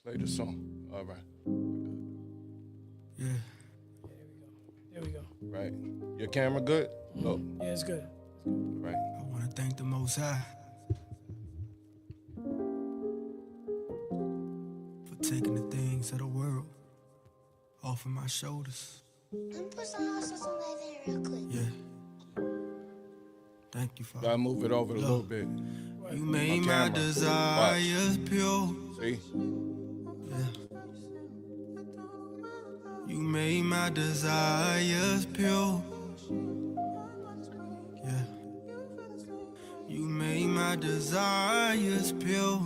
Play the song. All right. Yeah. There we go. Right. Your camera good? Oh, Yeah, it's good. right. I wanna thank the Most High for taking the things of the world off of my shoulders. Let me put some hot sauce on that thing real quick. Yeah. Thank you, Gotta Father. move it over a little bit. You made On my camera. desires pure. See? Yeah. You made my desires pure. Yeah. You made my desires pure.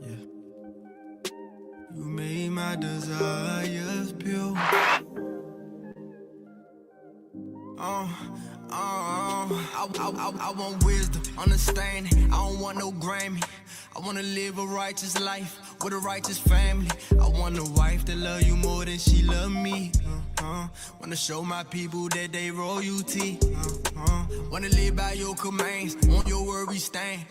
Yeah. You made my desires pure. I want wisdom, understanding. I don't want no Grammy. I wanna live a righteous life with a righteous family. I want a wife that love you more than she love me. Wanna show my people that they royalty. Wanna live by your commands, on your word we stand.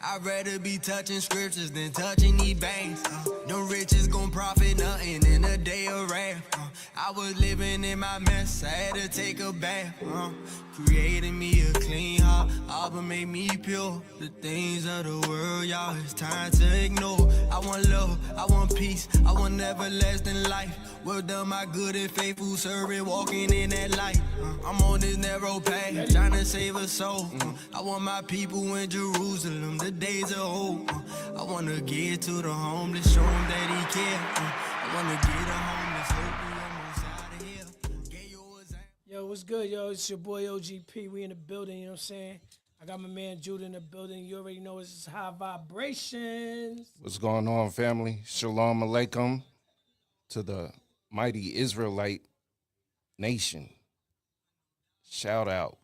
I'd rather be touching scriptures than touching these banks. No riches gon' profit nothing in a day of wrath. I was living in my mess, I had to take a bath. Created me a clean heart, Abba made me pure. The things of the world, y'all, it's time to ignore. I want love, I want peace, I want everlasting life. Well done, my good and faithful servant, walking in that light. I'm on this narrow path, trying to save a soul. I want my people in Jerusalem, the days are old. I wanna get to the homeless, show him that he care. I wanna get a homeless, hope we almost out of here. Get yours out. Yo, what's good, yo? It's your boy OGP. We in the building, you know what I'm saying? I got my man Judah in the building. You already know it's high vibrations. What's going on, family? Shalom Aleichem to the mighty Israelite nation. Shout out.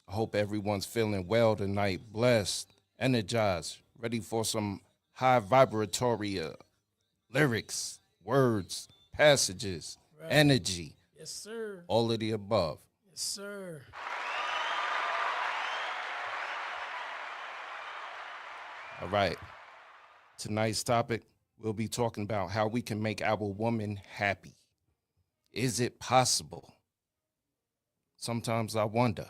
I hope everyone's feeling well tonight, blessed, energized, ready for some high vibratory lyrics, words, passages, energy, Yes, sir. all of the above. Yes, sir. All right. Tonight's topic, we'll be talking about how we can make our woman happy. Is it possible? Sometimes I wonder,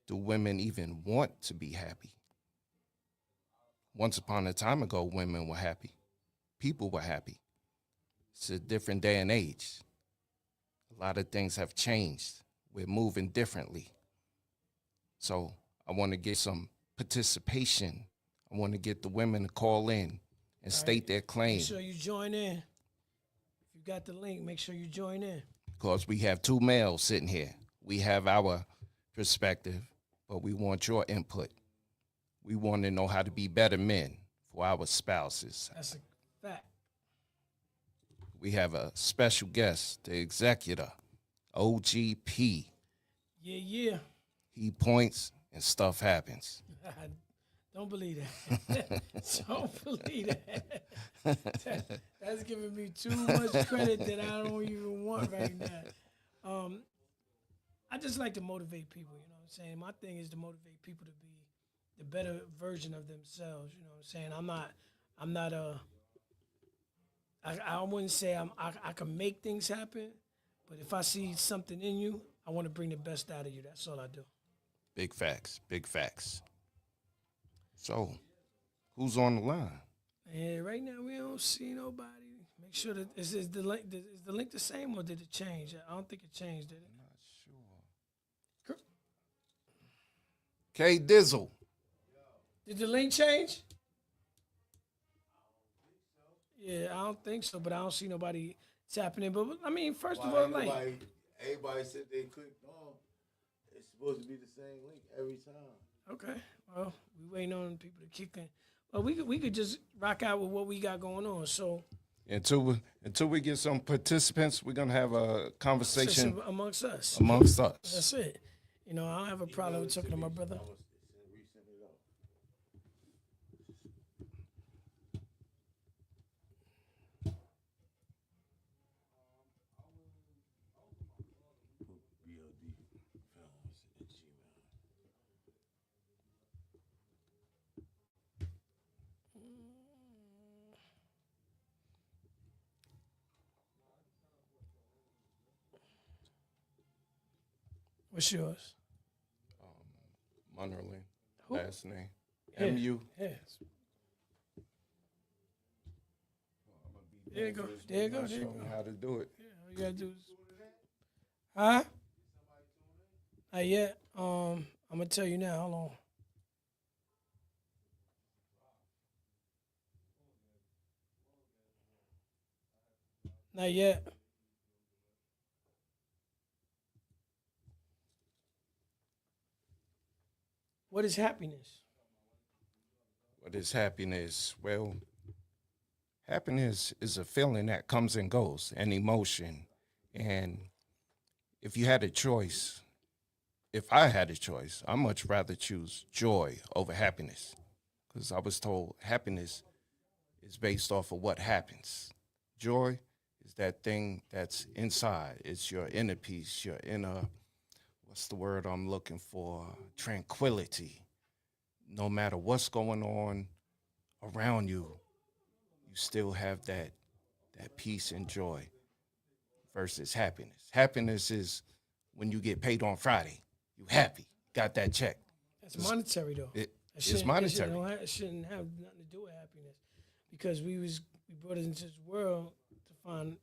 do women even want to be happy? Once upon a time ago, women were happy. People were happy. It's a different day and age. A lot of things have changed. We're moving differently. So I want to get some participation. I want to get the women to call in and state their claim. Make sure you join in. If you got the link, make sure you join in. Because we have two males sitting here. We have our perspective, but we want your input. We want to know how to be better men for our spouses. That's a fact. We have a special guest, the executor, OGP. Yeah. He points and stuff happens. Don't believe that. Don't believe that. That's giving me too much credit that I don't even want right now. I just like to motivate people, you know what I'm saying? My thing is to motivate people to be the better version of themselves, you know what I'm saying? I wouldn't say I can make things happen, but if I see something in you, I want to bring the best out of you. That's all I do. Big facts, big facts. So, who's on the line? And right now we don't see nobody. Make sure that is the link the same or did it change? I don't think it changed, did it? Not sure. K Dizzle. Did the link change? Yeah, I don't think so, but I don't see nobody tapping in. But I mean, first of all, like everybody said they clicked on. It's supposed to be the same link every time. okay, well, we waiting on people to kick in. Well, we could just rock out with what we got going on. So Until we get some participants, we're gonna have a conversation just amongst us. amongst us. That's it. You know, I don't have a problem with talking to my brother. What's yours? Munnerlin, Who? last name. Yeah. M-U. Yes. There you go. There you go. There you Show go. them how to do it. Yeah, all you gotta do is. Huh? Not yet. I'm gonna tell you now. Hold on. Not yet. What is happiness? What is happiness? Well, happiness is a feeling that comes and goes, an emotion. And if you had a choice, if I had a choice, I'd much rather choose joy over happiness. Because I was told happiness is based off of what happens. Joy is that thing that's inside. It's your inner peace, your inner, what's the word I'm looking for? Tranquility. No matter what's going on around you, you still have that peace and joy versus happiness. Happiness is when you get paid on Friday. You happy, got that check. That's monetary though. It's It monetary. it shouldn't have nothing to do with happiness, because we brought into this world to find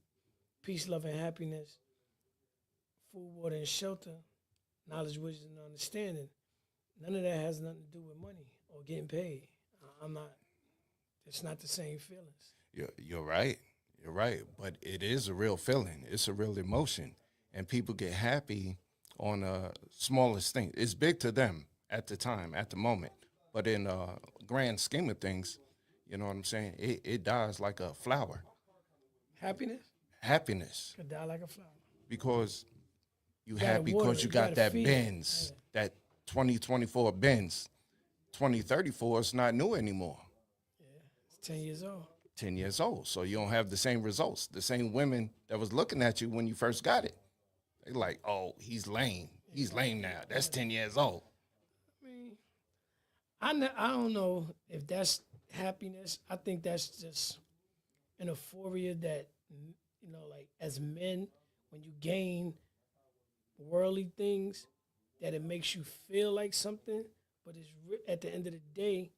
peace, love, and happiness, food, water, and shelter, knowledge, wisdom, and understanding. None of that has nothing to do with money or getting paid. I'm not. It's not the same feelings. You're right. You're right. But it is a real feeling. It's a real emotion. And people get happy on the smallest thing. It's big to them at the time, at the moment. But in grand scheme of things, you know what I'm saying? It dies like a flower. Happiness Happiness. could die like a flower. Because you gotta happy water because it, you you got gotta that feed it. Benz, that 2024 Benz. 2034 is not new anymore. It's 10 years old. 10 years old. So you don't have the same results. The same women that was looking at you when you first got it. They like, oh, he's lame. He's lame now. That's 10 years old. I mean, I don't know if that's happiness. I think that's just an euphoria that, like as men, when you gain worldly things, that it makes you feel like something. But at the end of the day,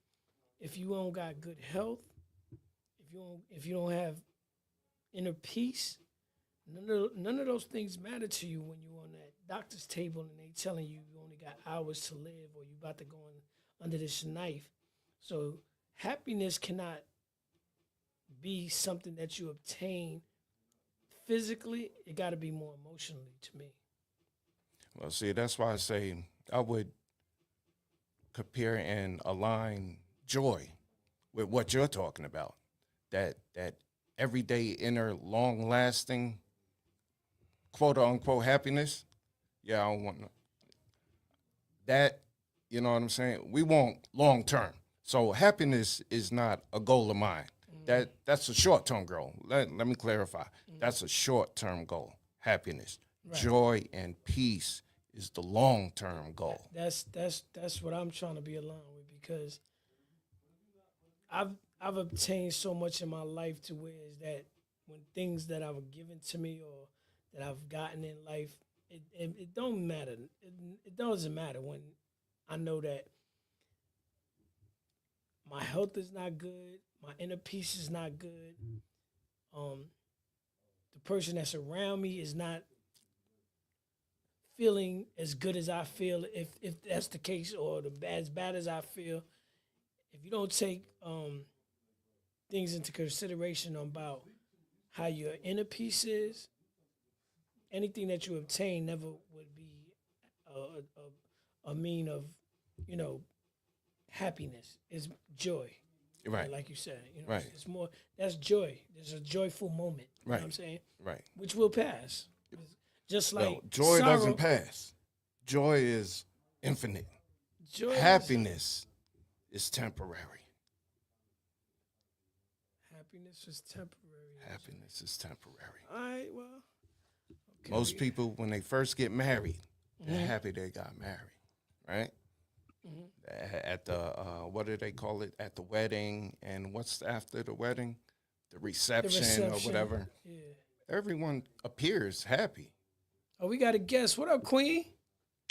if you don't got good health, if you don't have inner peace, none of those things matter to you when you're on that doctor's table and they telling you you only got hours to live or you about to go under this knife. So happiness cannot be something that you obtain physically. It got to be more emotionally to me. Well, see, that's why I say I would compare and align joy with what you're talking about. That everyday inner long lasting quote unquote happiness. Yeah, I don't want that, you know what I'm saying? We want long term. So happiness is not a goal of mine. That's a short term goal. Let me clarify. That's a short term goal. Happiness. Right. Joy and peace is the long term goal. That's what I'm trying to be aligned with, because I've obtained so much in my life to where is that when things that are given to me or that I've gotten in life, it don't matter. It doesn't matter when I know that my health is not good, my inner peace is not good. The person that's around me is not feeling as good as I feel, if that's the case, or as bad as I feel. If you don't take things into consideration about how your inner peace is, anything that you obtain never would be a mean of, happiness. Is joy. Right. Like you said, right. It's more, that's joy. There's a joyful moment. You know what I'm saying? Right. Which will pass. Just like no, joy sorrow, doesn't pass. Joy is infinite. Joy Happiness is temporary. Happiness is temporary. Happiness is temporary. All right, well. Okay. Most people, when they first get married, they're happy they got married, right? At the, what do they call it? At the wedding, and what's after the wedding? The reception or whatever. Yeah. Everyone appears happy. Oh, we got a guest. What up, Queen?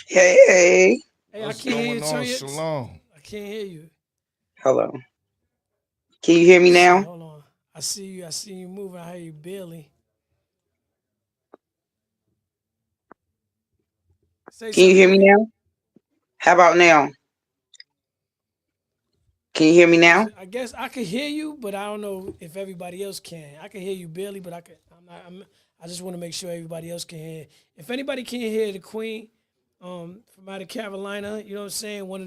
Hey, Hey, I What's can't hear you. going Turn on, your. Shalom? I can't hear you. hello. Can you hear me Let's see. now? Hold on. I see you. I see you moving. I hear you barely. Say Can you something, hear me Queen. now? How about now? Can you hear me now? I guess I could hear you, but I don't know if everybody else can. I can hear you barely, but I could. I'm not. I just want to make sure everybody else can hear. If anybody can't hear the Queen, from out of Carolina, you know what I'm saying. One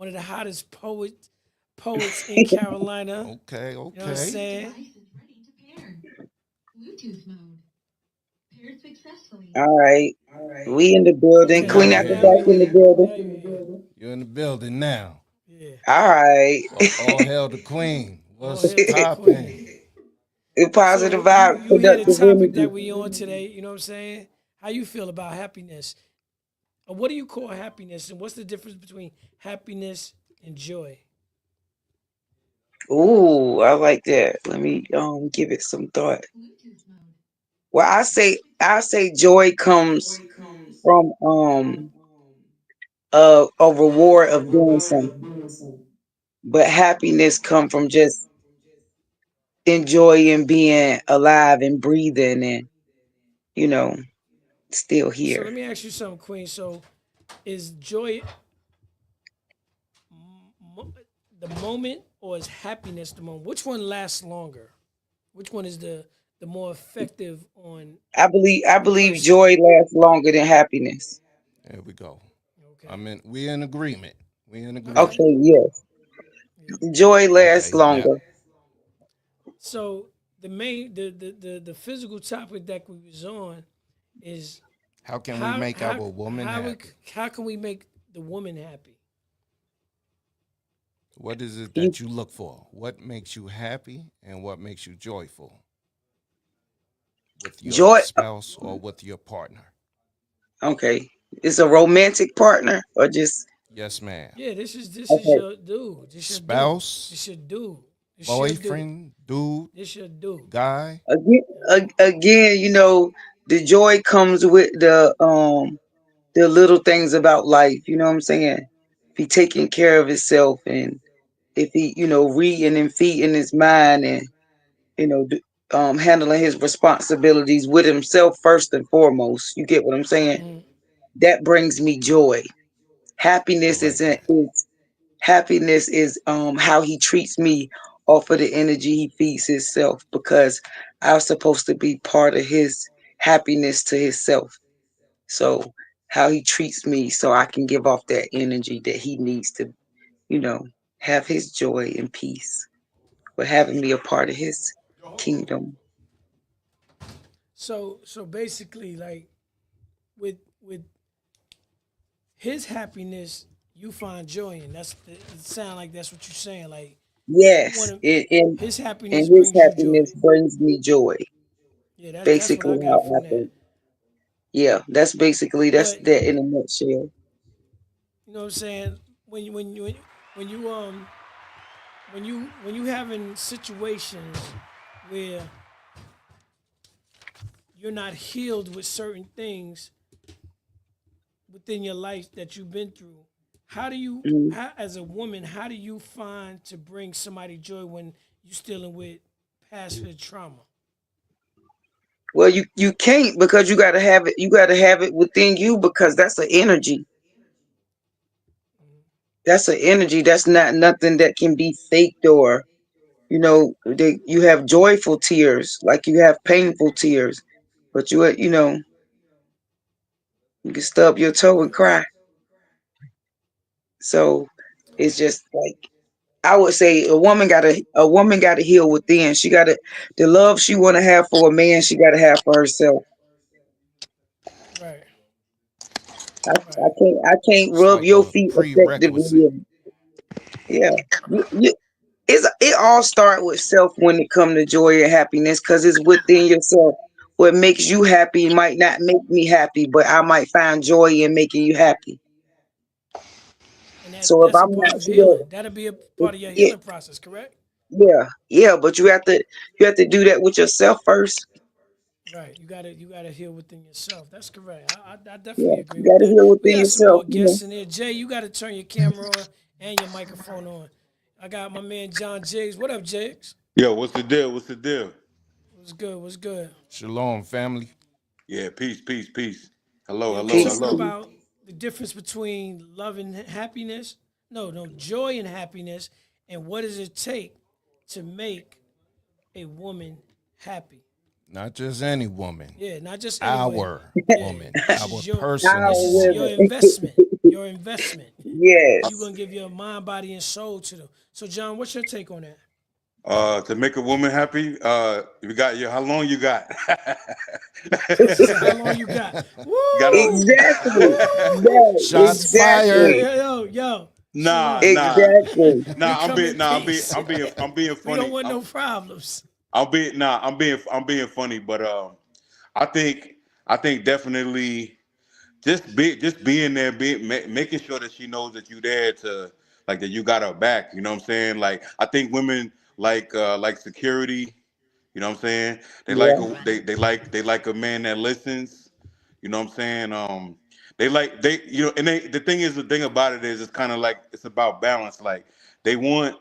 of the hottest poets in Carolina. Okay, You know what I'm okay. saying. All right. We in the building. Okay, Now Queen we hear Afterback you. in the building. now you here. You're in the building now. Yeah. All right. All hail the queen. All What's hail to the Queen. popping? Positive So you vibe, you hear the productive topic that energy. we on today, you know what I'm saying? How you feel about happiness? Or what do you call happiness and what's the difference between happiness and joy? Ooh, I like that. Let me give it some thought. Well, I say joy comes from a reward of doing something, but happiness come from just enjoying being alive and breathing and you know still So here. let me ask you something, Queen. So is joy mo- the moment or is happiness the moment? Which one lasts longer? Which one is the more effective on I the believe person? joy lasts longer than happiness. There we go. Okay. We in agreement. We in Okay. agreement. Okay, yes, Yeah. joy lasts Okay, now longer. So the main the physical topic that we was on is how can we how make our how woman how we happy? how can we make the woman happy? What is it You that you look for? What makes you happy and what makes you joyful with your joy. spouse or with your partner? Okay, it's a romantic partner or just Yes, ma'am. Yeah, this is okay. your dude. This your dude. Spouse, This your dude. This your dude. boyfriend, dude, This your dude. guy. Again, again, the joy comes with the little things about life. You know what I'm saying? If he taking care of himself and if he reading and feeding his mind and you know d- handling his responsibilities with himself first and foremost. You get what I'm saying? Mm-hmm. That brings me joy. I Happiness like isn't that. is happiness is how he treats me off of the energy he feeds himself because I'm supposed to be part of his happiness to himself. So how he treats me so I can give off that energy that he needs to, you know, have his joy and peace with having me a part of his kingdom. So basically, like with his happiness, you find joy in. It sound like that's what you're saying. Like you want Yes, to and his happiness and his brings you joy. happiness brings me joy. Yeah, that's what Basically, I got how I from that. think. Yeah, that's But that in a nutshell. you know what I'm saying? When you when you having situations where you're not healed with certain things within your life that you've been through, Mhm. as a woman, how do you find to bring somebody joy when you're dealing with past trauma? Well, you can't because you got to have it. You got to have it within you because that's an energy. That's an energy. That's not nothing that can be faked or you have joyful tears like you have painful tears, but you can stub your toe and Right. cry. So it's just like I would say a woman got to heal within. She got to the love she want to have for a man. She got to have for herself. Right. I Right. can't It's rub like your a feet prerequisite. effectively. Yeah, it all start with self when it come to joy and happiness because it's within yourself. What makes you happy might not make me happy, but I might find joy in making you happy. And So if that's a I'm part not of here, healing. That'll be a it, part of your it healing process, correct? yeah, yeah, but you have to do that with yourself first. Right. You gotta heal within yourself. That's correct. I definitely Yeah, agree you with gotta that. heal We within got some more yourself. You know, guests in here. Jay, you gotta turn your camera on and your microphone on. I got my man John Jiggs. What up, Jiggs? Yo, what's the deal? What's the deal? What's good? What's good? Shalom, family. Yeah, peace, peace, peace. Hello, Yeah, we hello, peace. talking hello. Peace. about the difference between love and happiness. No, joy and happiness, and what does it take to make a woman happy? Not just any woman, Yeah, not just anyone. our Yeah, woman, this our is your personal this Our is woman. your women. investment. Your investment. You Yes. gonna give your mind, body, and soul to them. So, John, what's your take on that? To make a woman happy, you got your how long you got? He said, "How long you got?" got a Woo, Exactly. woo. Right. Shots Yo, Exactly. fired. yo, yo, yo. nah, Shalom. nah, Exactly. We nah. I'm come being in nah. peace. I'm being We don't funny. want no problems. I'm being nah. I'm being funny. But I think I think definitely just being there, making sure that she knows that you there to like that you got her back. You know what I'm saying? Like I think women like security. You know what I'm saying? Yeah. They like a man that listens. You know what I'm saying? They you know, and the thing is, the thing about it is it's kind of like it's about balance. Like they want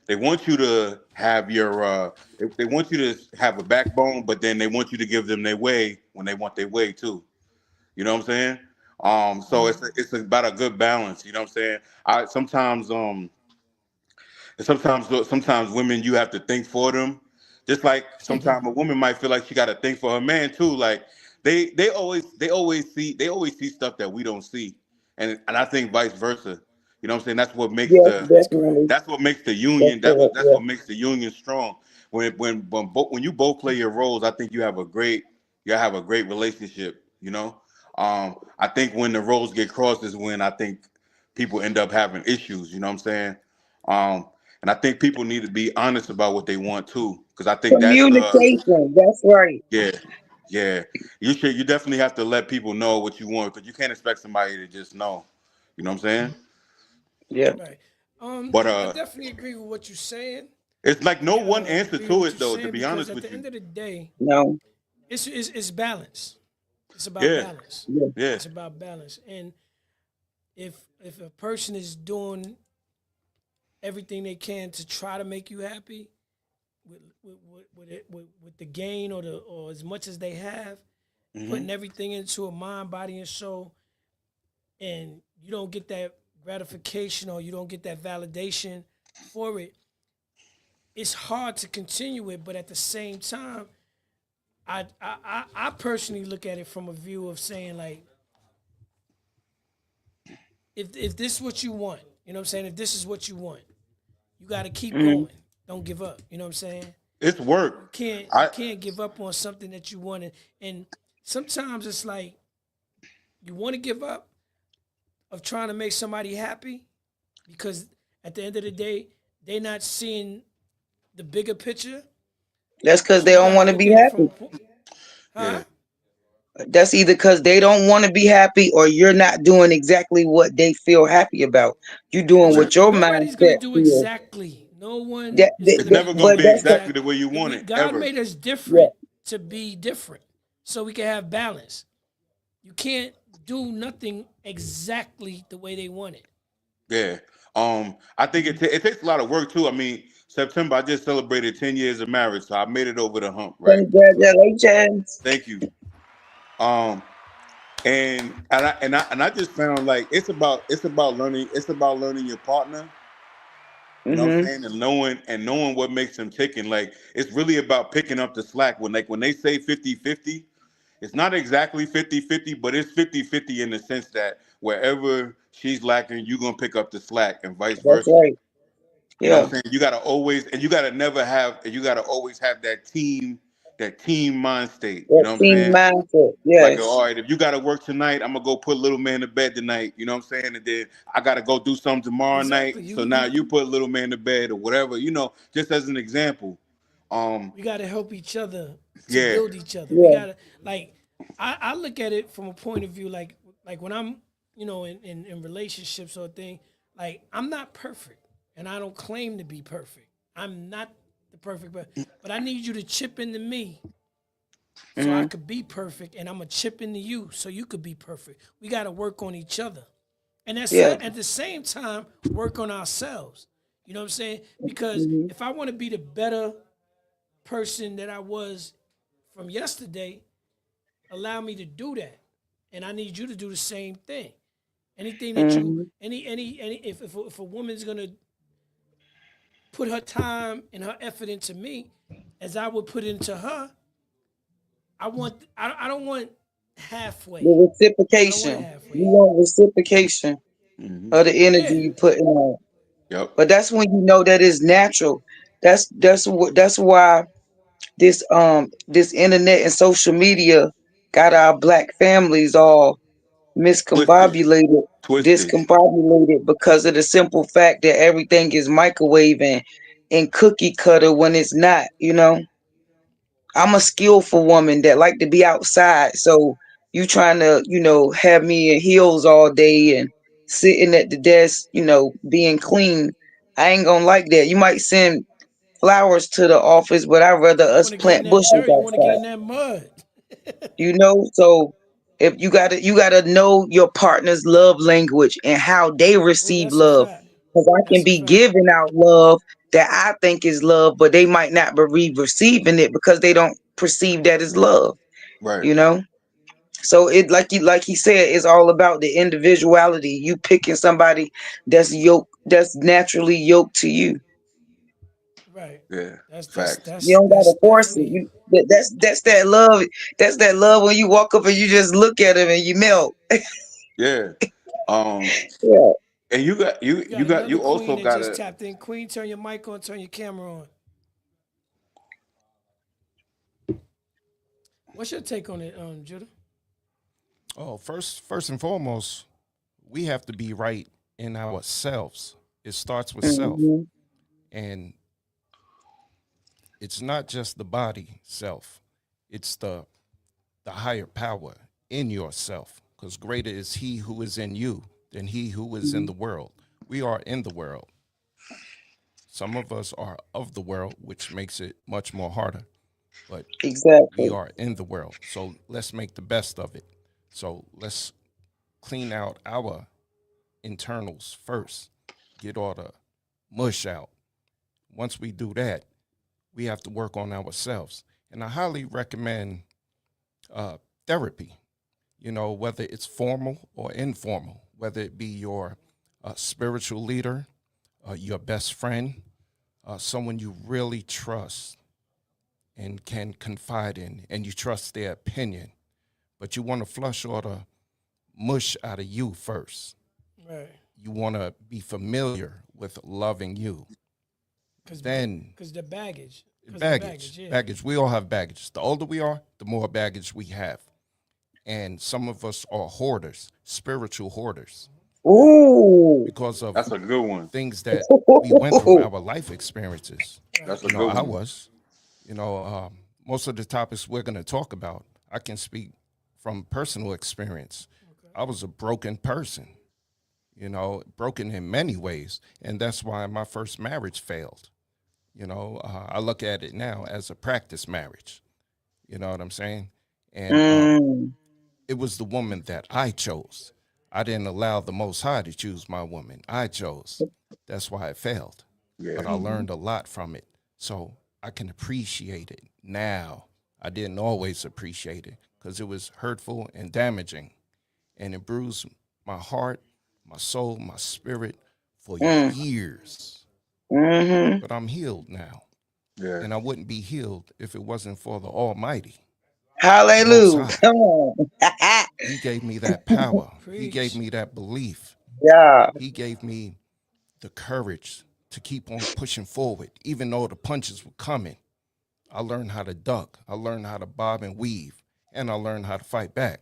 they want you to have your they want you to have a backbone, but then they want you to give them their way when they want their way too. You know what I'm saying? So it's about a good balance. You know what I'm saying? I sometimes sometimes women you have to think for them. Just like sometimes a woman might feel like she got to think for her man too. Like they always see stuff that we don't see, and I think vice versa. You know what I'm saying? Yes, That's correct. definitely. That's what makes the That's union. correct. That's Yeah. what makes the union strong. When you both play your roles, I think you have a great relationship. You know, I think when the roles get crossed is when I think people end up having issues. You know what I'm saying? Um, and I think people need to be honest about what they want too, because I think that's Communication. That's right. yeah, yeah. You definitely have to let people know what you want because you can't expect somebody to just know. You know what I'm saying? Yeah. Right. But I definitely agree with what you're saying. it's like no I one answer agree with to what it you're though. To saying be because honest at with the you, end of the day, No. it's balance. It's about yeah, balance. Yeah. yeah. It's about balance. And if a person is doing everything they can to try to make you happy with the gain or as much as they have, Hmm. putting everything into a mind, body, and soul, and you don't get that gratification or you don't get that validation for it, it's hard to continue it. But at the same time, I personally look at it from a view of saying like, if this is what you want, you know what I'm saying? If this is what you want, you got to keep Mhm. going. Don't give up. You know what I'm saying? It's You work. can't you I can't give up on something that you want, and sometimes it's like you want to give up of trying to make somebody happy because at the end of the day they're not seeing the bigger picture. That's because So they you don't got to want to look be at it from happy. a point, yeah. huh? That's either because they don't want to be happy or you're not doing exactly what they feel happy about. You doing what Exactly. your Nobody's gonna mindset do feels. exactly. No one That, is that, It's gonna that never gonna but be do that's exactly exact. the way you want We it God ever. made us yeah. different to be different, so we can have balance. You can't do nothing exactly the way they want it. Yeah. I think it takes a lot of work too. I mean, September I just celebrated 10 years of marriage, so I made it over the hump, right? So Congratulations. thank you. Um, and I just found like it's about learning your partner. You know what I'm Hmm. saying? And knowing what makes them tick. And like it's really about picking up the slack. When they say 50-50, it's not exactly 50-50, but it's 50-50 in the sense that wherever she's lacking, you're gonna pick up the slack and vice That's versa. right. You know what Yeah. I'm saying? You gotta never have and you gotta always have that team mind state. You That know what I'm team saying? mindset. Like, Yes. all right, if you got to work tonight, I'm gonna go put little man to bed tonight. You know what I'm saying? And then I got to go do something tomorrow night. Exactly. So now you put little man to bed or whatever. You know, just as an example. Um, We got to help each other to yeah, build each other. We Yeah. got to like. I look at it from a point of view like when I'm in relationships or thing, like I'm not perfect and I don't claim to be perfect. I'm not the perfect, but I need you to chip into me so I could be perfect, and I'm a chip into you so you could be perfect. We got to work on each other, and Yeah. at the same time work on ourselves. You know what I'm saying? Because Hmm. if I want to be the better person that I was from yesterday, allow me to do that, and I need you to do the same thing. Anything that you Hmm. any if a woman's gonna put her time and her effort into me, as I would put into her, I don't want halfway. The I don't want reciprocation. You halfway. want reciprocation Hmm. of the energy Yeah, you put in. Yep. But that's when you know that it's natural. That's why this internet and social media got our black families all Twisted. miscombobulated, Twisted. discombobulated because of the simple fact that everything is microwave and cookie cutter when it's not, you know. I'm a skillful woman that like to be outside. So you trying to, have me in heels all day and sitting at the desk, being clean. I ain't gonna like that. You might send flowers to the office, but I'd rather you us want to get in plant that bushes dirt. You want to get outside. in that mud. So if you gotta know your partner's love language and how they Oh, receive that's a love. fact. Because I can That's a be fact. giving out love that I think is love, but they might not be receiving it because they don't perceive that as love, Right. you know? So it like he said, it's all about the individuality. You picking somebody that's naturally yoked to you. Right. Yeah. That's that's Facts. You that's don't that's gotta force it. definitely That's that love. That's that love when you walk up and you just look at him and you melt. Yeah. Um. Yeah. And you got you we you got got another you queen also that got just to. tapped in. Queen, turn your mic on, turn your camera on. What's your take on it, Judah? Oh, first and foremost, we have to be right in ourselves. It starts with self. Hmm. And it's not just the body self. It's the higher power in yourself. Because greater is he who is in you than he who is in the world. We are in the world. Some of us are of the world, which makes it much more harder. But we Exactly. are in the world. So let's make the best of it. So let's clean out our internals first, get all the mush out. Once we do that, we have to work on ourselves. And I highly recommend uh, therapy, whether it's formal or informal, whether it be your spiritual leader, your best friend, someone you really trust and can confide in, and you trust their opinion. But you want to flush all the mush out of you first. Right. You want to be familiar with loving you. Then Cause the baggage. Cause the baggage, baggage. Yeah. baggage. We all have baggage. The older we are, the more baggage we have. And some of us are hoarders, spiritual hoarders, Right. Ooh. because of That's a good one. things that we went through, our life experiences. Right. That's a good I one. was, most of the topics we're going to talk about, I can speak from personal experience. Okay. I was a broken person, broken in many ways. And that's why my first marriage failed. I look at it now as a practice marriage. You know what I'm saying? And Mm. it was the woman that I chose. I didn't allow the Most High to choose my woman. I chose. That's why it failed. But Yeah. I learned a lot from it. So I can appreciate it now. I didn't always appreciate it because it was hurtful and damaging. And it bruised my heart, my soul, my spirit for Mm. years. Hmm. But I'm healed now. Yeah. And I wouldn't be healed if it wasn't for the Almighty, the Most Hallelujah. High. Come on. He gave me that power. He gave Preach. me that belief. Yeah. He gave me the courage to keep on pushing forward, even though the punches were coming. I learned how to duck. I learned how to bob and weave, and I learned how to fight back.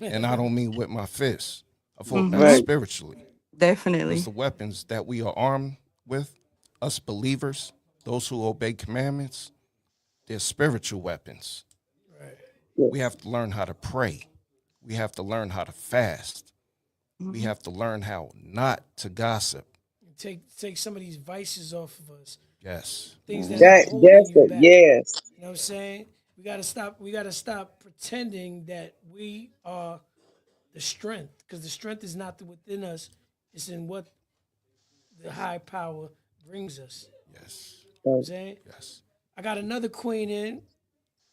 And I don't mean with my fists. I fought back Right. spiritually, because Definitely. the weapons that we are armed with, us believers, those who obey commandments, they're spiritual weapons. Right. We have to learn how to pray. We have to learn how to fast. We Mhm. have to learn how not to gossip. Take some of these vices off of us. Yes. Things that are That holding that's you it. back. Yes. You know what I'm saying? We gotta stop. We gotta stop pretending that we are the strength, because the strength is not within us. It's in what the high power brings us. Yes. You know what I'm Right. saying? Yes. I got another queen in.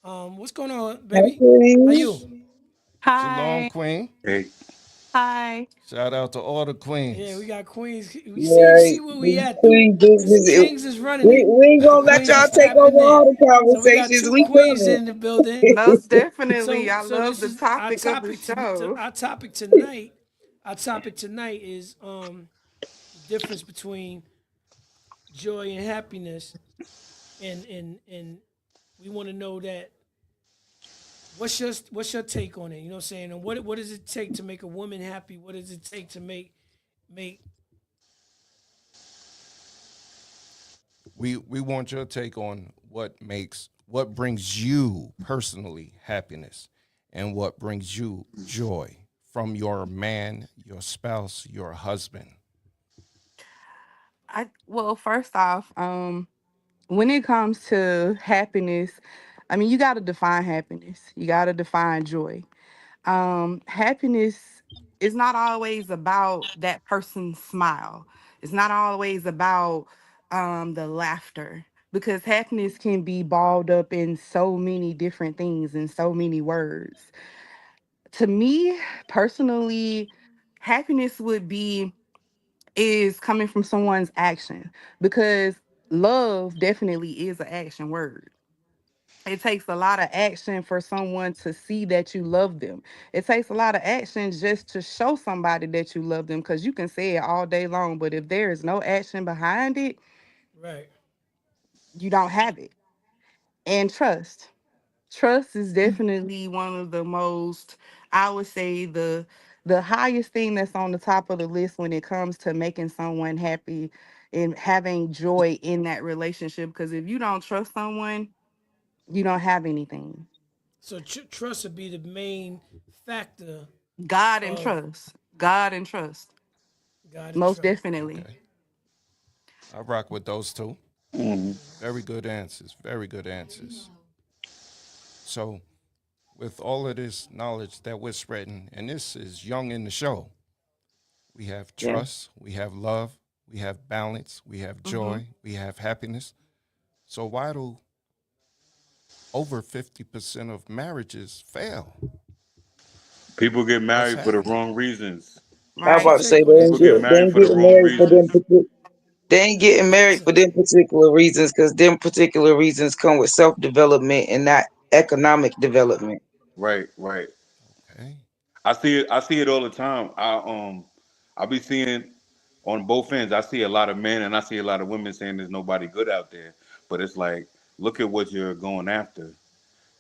What's going on, baby? How you? Okay. Shalom, Hi. Queen. Hey, Hi. Shout out to all the Yeah, we queens. got queens. We see Right. see where we This at though, Queen because business. Kings is running We, it, we ain't but the gonna let queens y'all is take over tapping all in. the So we got conversations. two We queens coming. in the building. Most definitely. So I so love this the is our topic of the topic to show. our topic tonight. Our topic tonight is the difference between joy and happiness, and we want to know that what's your take on it? You know what I'm saying? And what does it take to make a woman happy? What does it take to make We want your take on what brings you personally happiness and what brings you joy from your man, your spouse, your husband. First off, when it comes to happiness, I mean, you got to define happiness. You got to define joy. Happiness is not always about that person's smile. It's not always about the laughter, because happiness can be balled up in so many different things and so many words. To me personally, happiness would be is coming from someone's action, because love definitely is an action word. It takes a lot of action for someone to see that you love them. It takes a lot of action just to show somebody that you love them, because you can say it all day long, but if there is no action behind it, right? you don't have it. And trust. Trust is definitely one of the most, I would say, the highest thing that's on the top of the list when it comes to making someone happy and having joy in that relationship, because if you don't trust someone, you don't have anything. So trust would be the main factor God and of trust. God and trust. God and Most trust. definitely. Okay. I rock with those two. mhm. Very good answers. Very good answers. So, with all of this knowledge that we're spreading, and this is young in the show, we have Yeah. trust, we have love, we have balance, we have Hmm. joy, we have happiness. So, why do over 50% of marriages fail? People get What's married for the happening? wrong reasons. I was What's Right. your about to say take on that, People get Jamal? they married ain't for the getting wrong married for them. reasons. They ain't getting married Listen, for them particular reasons because them particular reasons come with self development and not economic development. Right, right. Okay. I see it all the time. I be seeing on both ends. I see a lot of men and I see a lot of women saying there's nobody good out there. But it's like, look at what you're going after.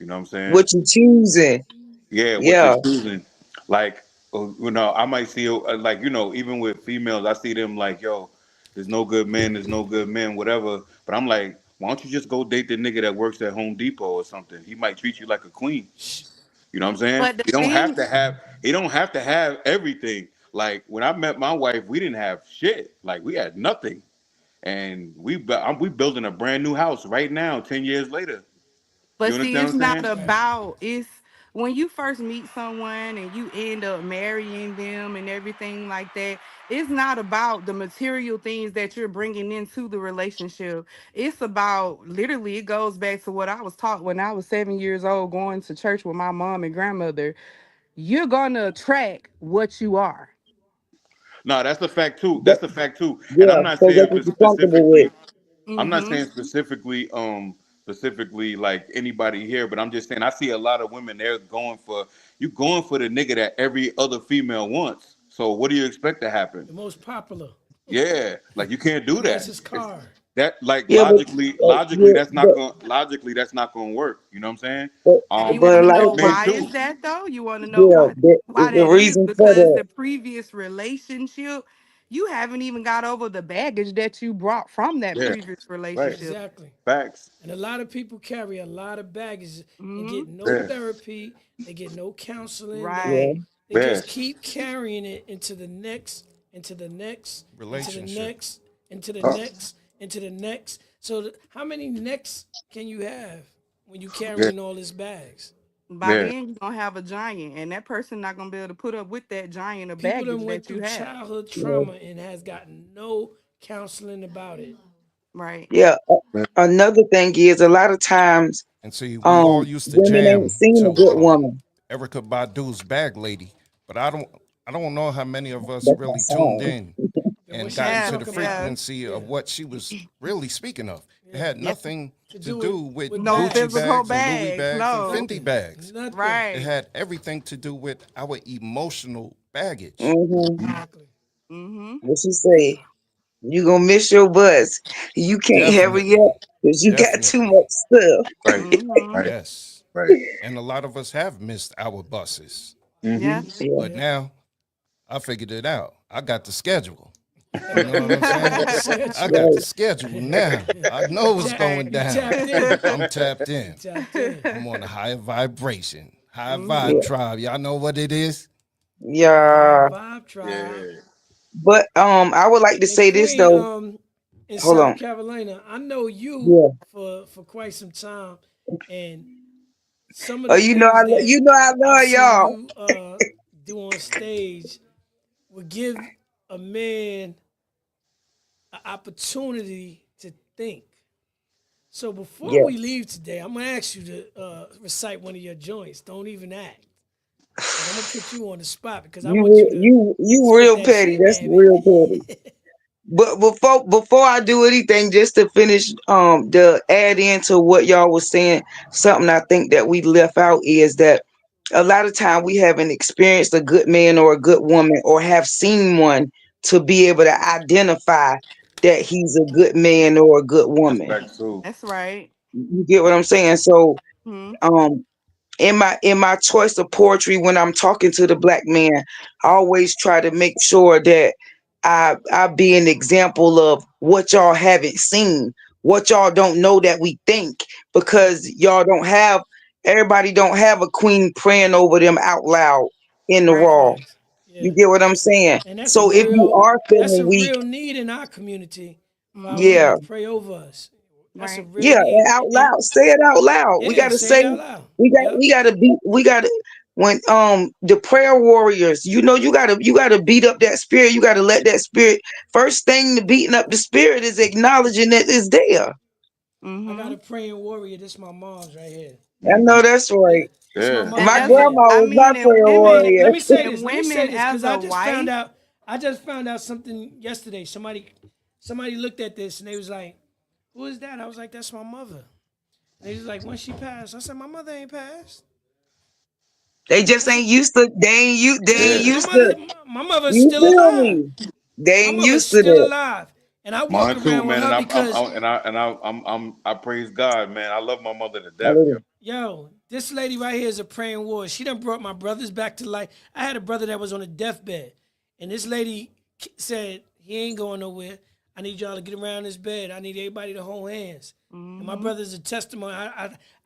You know what I'm saying? What you choosing? Yeah, what you're Yeah. choosing. Like, I might see like, even with females, I see them like, yo, there's no good men, there's no good men, whatever. But I'm like, why don't you just go date the nigga that works at Home Depot or something? He might treat you like a queen. sh- You know what I'm saying? But the He don't have thing, to have he don't have to have everything. Like when I met my wife, we didn't have shit. Like we had nothing. And we building a brand new house right now, 10 years later. You but see, understand it's what I'm not saying? right. about, it's when you first meet someone and you end up marrying them and everything like that. It's not about the material things that you're bringing into the relationship. It's about, literally, it goes back to what I was taught when I was 7 years old, going to church with my mom and grandmother. You're gonna attract what you are. No, that's a fact too. That, That's a fact too. And yeah. I'm not So saying that's what you're comfortable with. specifically I'm not Mm-hmm. saying specifically like anybody here, but I'm just saying I see a lot of women they're going for the nigga that every other female wants. So what do you expect to happen? The most popular, Yeah, like you can't the do that. nicest car. That like Yeah, but logically yeah, that's not gonna work. You know what I'm saying? And you but want And to like know most men why too. is that though? You want to know yeah, why the that is? reason for Because that. the previous relationship, you haven't even got over the baggage that you brought from that Yeah, previous right. relationship. Exactly. Facts. And a lot of people carry a lot of baggage and Hmm. get no Yeah, therapy. They get no counseling. They Yeah. Right. they yeah. just keep carrying it into the next, into the next, into the Relationship. next, into the Uh, next, into the next. So how many necks can you have when you Yeah, carrying all his bags. By yeah, then you're gonna have a giant, and that person not gonna be able to put up with that giant of People that baggage went that you through have. childhood Yeah. trauma and has gotten no counseling about it. Right. Yeah. man. Another thing is a lot of times, And see, we all used to women ain't jam seen a to good woman. Erica Badu's Bag Lady, but I don't know how many of us That's my really tuned song. in And what and she got was into Yes, the talking about, yes, frequency yeah, of what she was really speaking of. It yeah, had yeah. nothing to to do it do with with No Gucci bags, physical bags and Louis bags. bags and No. Fendi nothing, bags. nothing. It Right. had everything to do with our emotional baggage. Exactly. Mm-hmm. What she say? You gonna miss your bus. You can't hurry Definitely. up because you got too Definitely. much stuff. Right, Mm-hmm. right, Yes. right. And a lot of us have missed our buses. Yeah. Mm-hmm. Yeah. But Yeah. now I figured it out. I got the schedule. You know what I'm You saying? got the I schedule. got the Right. schedule now. I know what's going You down. tapped in. I'm tapped You in. tapped in. I'm on a higher vibration, high Mm-hmm. vibe Yeah. tribe. Y'all know what it is? The high Yeah. vibe tribe. Yeah. But I would like to And say this Queen, though. in Hold South on. Carolina, I know you Yeah. for quite some time, and some of Oh, the things that I I've love seen y'all. you do on stage would give a man an opportunity to think. So before Yeah. we leave today, I'm gonna ask you to recite one of your joints. Don't even act, cause I'm gonna put you on the spot because I want you to You spit real that petty. shit, That's baby. real petty. But before I do anything, just to finish the add into what y'all was saying, something I think that we left out is that a lot of time we haven't experienced a good man or a good woman or have seen one to be able to identify that he's a good man or a good That's woman. back too. That's right. You get what I'm saying? So Hmm. um in my choice of poetry when I'm talking to the black man, I always try to make sure that I be an example of what y'all haven't seen, what y'all don't know that we think, because y'all don't have everybody don't have a queen praying over them out loud in the Right. raw. Facts. You Yeah. get what I'm saying? And So if you are that's feeling a weak, real need in our community for our Mm-hmm. women yeah, to pray over us. That's a Right. real yeah, need. and out And loud. Say it out loud. We yeah, gotta say it say out loud. we got Yep. we gotta be we gotta when the prayer warriors, you gotta beat up that spirit. You gotta let that spirit first thing to beating up the spirit is acknowledging that it's there. I got Mm-hmm. a praying warrior. This my mom's right here. I know Mm-hmm. that's Yeah. right. This my Yeah. mom And My right as a, here. grandma I was my mean, prayer And warrior. let me say and this. Let me say women this as because a wife. I just found out something yesterday. Somebody looked at this and they was like, "Who is that?" I was like, "That's my mother." And they was like, "When she passed?" I said, "My mother ain't passed." They I just said, ain't used to. They ain't "Yeah, Yeah. used to. my mother's You still feel alive. me? They My ain't mother's used to still that. alive." And I walk Mine too, around with man. her And because I praise God, man. I love my mother to death, yo. Hallelujah. yo, this lady right here is a praying warrior. She done brought my brothers back to life. I had a brother that was on a deathbed, and this lady said he ain't going nowhere. I need y'all to get around this bed. I need everybody to hold hands. And my Mm-hmm. brother's a testimony.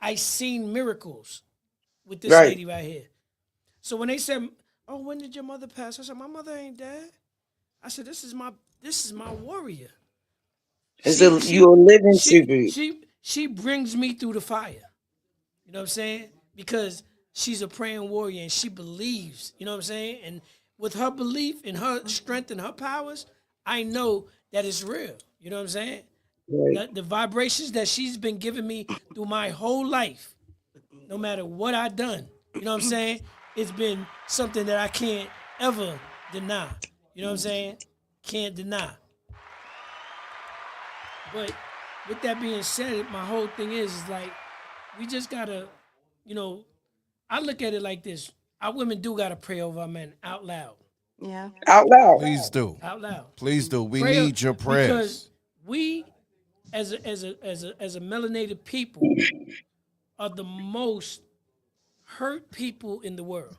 I seen miracles with this Right. lady right here. So when they said, "Oh, when did your mother pass?" I said, "My mother ain't dead." I said, this is my warrior. It's She you're a she living she tribute. she brings me through the fire. You know what I'm saying? Because she's a praying warrior and she believes. You know what I'm saying? And with her belief and her strength and her powers, I know that it's real. You know what I'm saying? Right. The vibrations that she's been giving me through my whole life, no matter what I done. You know what I'm saying? It's been something that I can't ever deny. You know what I'm saying? Can't deny. But with that being said, my whole thing is like we just gotta, you know, I look at it like this: our women do gotta pray over our men out loud, Yeah. Out loud. Please do. out loud. Please do. We Pray need your because prayers. we, as a melanated people, are the most hurt people in the world.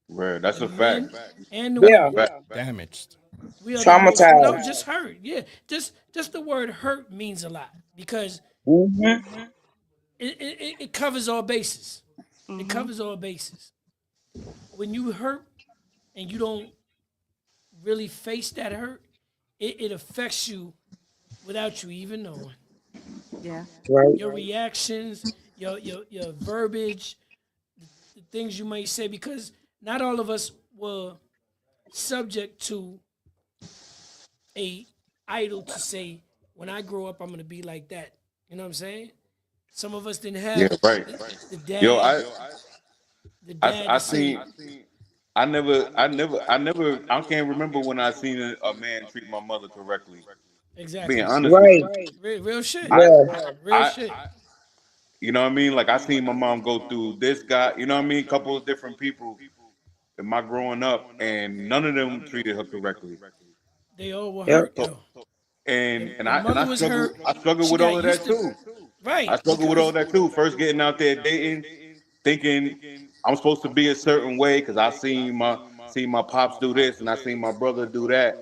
Right. That's The a fact. men and the That's a Yeah. women. fact. Damaged. We are the most no, Traumatized. just hurt. Yeah, just the word hurt means a lot because Hmm. it covers all bases. It Mm-hmm. covers all bases. When you hurt and you don't really face that hurt, it affects you without you even knowing. Yeah. Right. Your reactions your verbiage, the things you might say, because not all of us were subject to a idol to say, when I grow up, I'm gonna be like that. You know what I'm saying? Some of us didn't Yeah, have right. the Yo, dad, the dad I to say seen. I can't remember when I seen a man treat my mother correctly. Being exactly. honest with Right. you, Real shit. I, Yeah. Real I, shit. you know what I mean? Like I seen my mom go through this guy. You know what I mean? Couple of different people in my growing up, and none of them treated her correctly. They all were Yep. hurt though. Your And mother I was struggle. hurt. I struggle She with got all of used that to too. I right struggle with all because that too. First getting out there dating, thinking I'm supposed to be a certain way because I seen my pops do this and I seen my brother do that.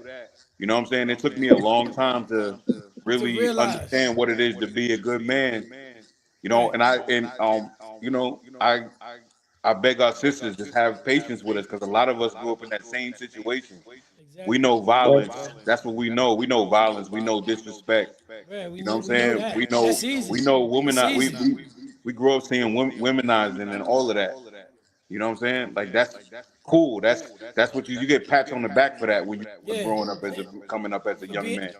You know what I'm saying? It took me a long time to to really realize. understand what it is to be a good man. You know, Right. and you know, I beg our sisters to have patience with us because a lot of us grew up in that same situation. We Exactly. know violence. That's what we know. We know violence. We know disrespect. Right. You know what I'm We know saying? that. That's We easy. know It's easy. we grew up seeing womenizing and all of that. You know what I'm saying? Like that's cool. That's what you get pats on the back for that when you Yeah. growing up as a coming up as a For young being man.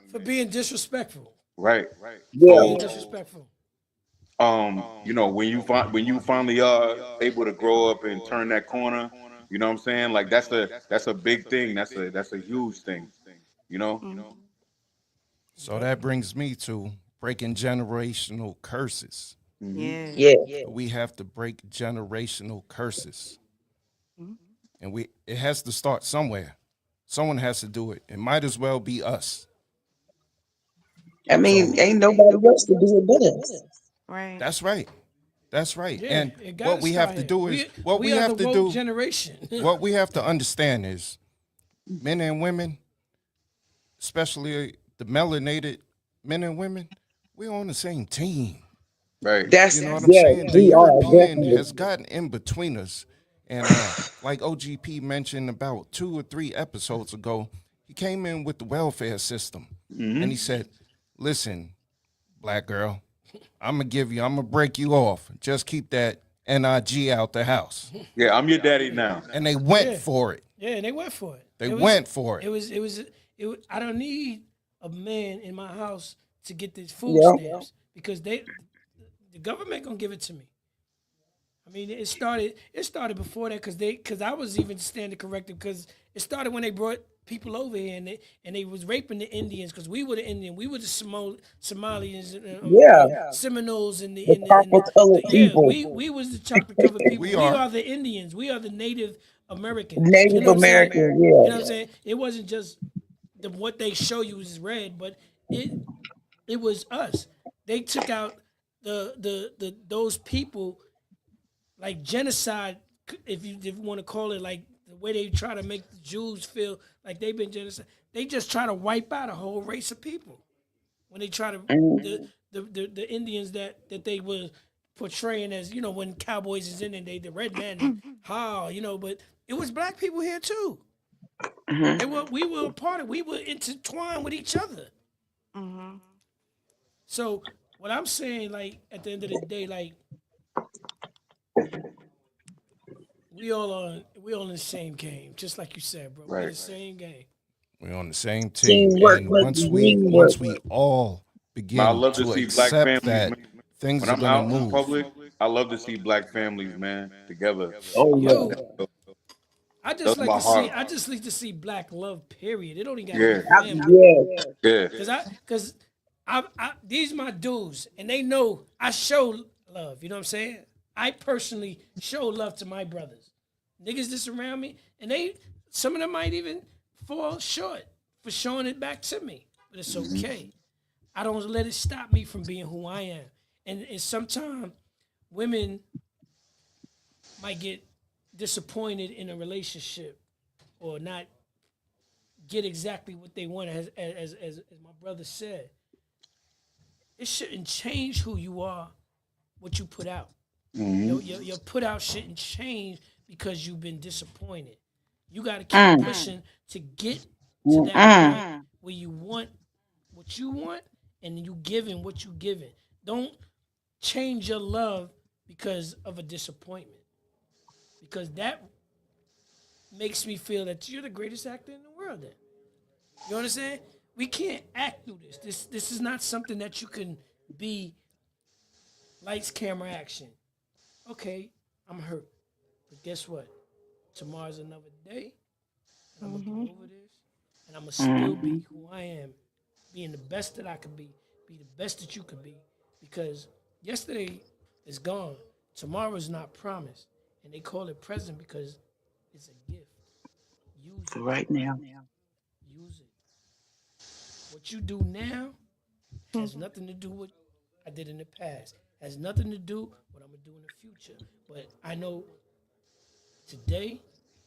disrespectful. Right. For Yeah. being So disrespectful. you know, when you finally are able to grow up and turn that corner, you know what I'm saying? Like that's a big thing. That's a huge thing. You know? Mm-hmm. So Yep. that brings me to breaking generational curses. Hmm. Yeah. Yeah. We have to break generational curses. Mhm. And it has to start somewhere. Someone has to do it. It might as well be us. I mean, So ain't nobody else to do it but us. Right. that's right. That's right. Yeah. And It what gotta we have start to here. do is what We we are the have to woke do, generation. what we have to understand is men and women, especially the melanated men and women, we're on the same team. Right. That's You know what I'm yeah, saying? The we are European definitely. has gotten in between us. And like OGP mentioned about 2 or 3 episodes ago, he came in with the welfare system. And he Hmm. said, listen, black girl, I'm going to break you off. Just keep that NIG out the house. Yeah, I'm your daddy now. And they went Yeah. for it. Yeah, and they went for it. They went for it. I don't need a man in my house to get these food Yeah. stamps because the government gonna give it to me. I mean, it started before that because I was even standing corrected because it started when they brought people over here and they was raping the Indians because we were the Indian, we were the Somalians, Yeah. Seminoles, The copper colored yeah, people, we was the chocolate covered people. We We are. are the Indians. We are the Native Americans. You Native know what I'm saying? American, You know what yeah. I'm saying? It wasn't just what they show you is red, but it it was us. They took out the those people like genocide, if you want to call it, like the way they try to make the Jews feel like they've been genocide. They just try to wipe out a whole race of people when they try to Mm, the Indians that they were portraying as, when cowboys is in and they the red man and how, but it was black people here too. mhm. We were a part of, we were intertwined with each other. Mm-hmm. So what I'm saying, like at the end of the day, like we all in the same game, just like you said, bro. We in Right. the same game. We're on the same team. Teamwork And must once be once teamwork. we all Man, I begin love to to see black accept families, that man. When things are I'm going to out in move. public, I love to see black families, man, together. Oh Yo, yeah. I just Does like my to see. heart. I just like to see black love. Period. It don't even gotta be Yeah. family. Yeah. Yeah. Cause these my dudes, and they know I show love. You know what I'm saying? I personally show love to my brothers, niggas that surround me, and some of them might even fall short for showing it back to me, but it's okay. I don't let it stop me from being who I am, and sometimes women might get disappointed in a relationship or not get exactly what they want, as my brother said. It shouldn't change who you are, what you put out. Your put out shouldn't change because you've been disappointed. You got to keep Mm, pushing to get to that mm, point where you want what you want and you giving what you giving. Don't change your love because of a disappointment. Because that makes me feel that you're the greatest actor in the world then. You understand? We can't act through this. This is not something that you can be lights, camera, action. Okay, I'm hurt. But guess what? Tomorrow's another day, and I'm gonna get over this, and I'm gonna still be who I am, being the best that I can be the best that you can be, because yesterday is gone. Tomorrow is not promised, and they call it present because it's a gift. Use For it. right now. Use it. What you do now has nothing to do with what I did in the past. Has nothing to do with what I'm gonna do in the future. But I know today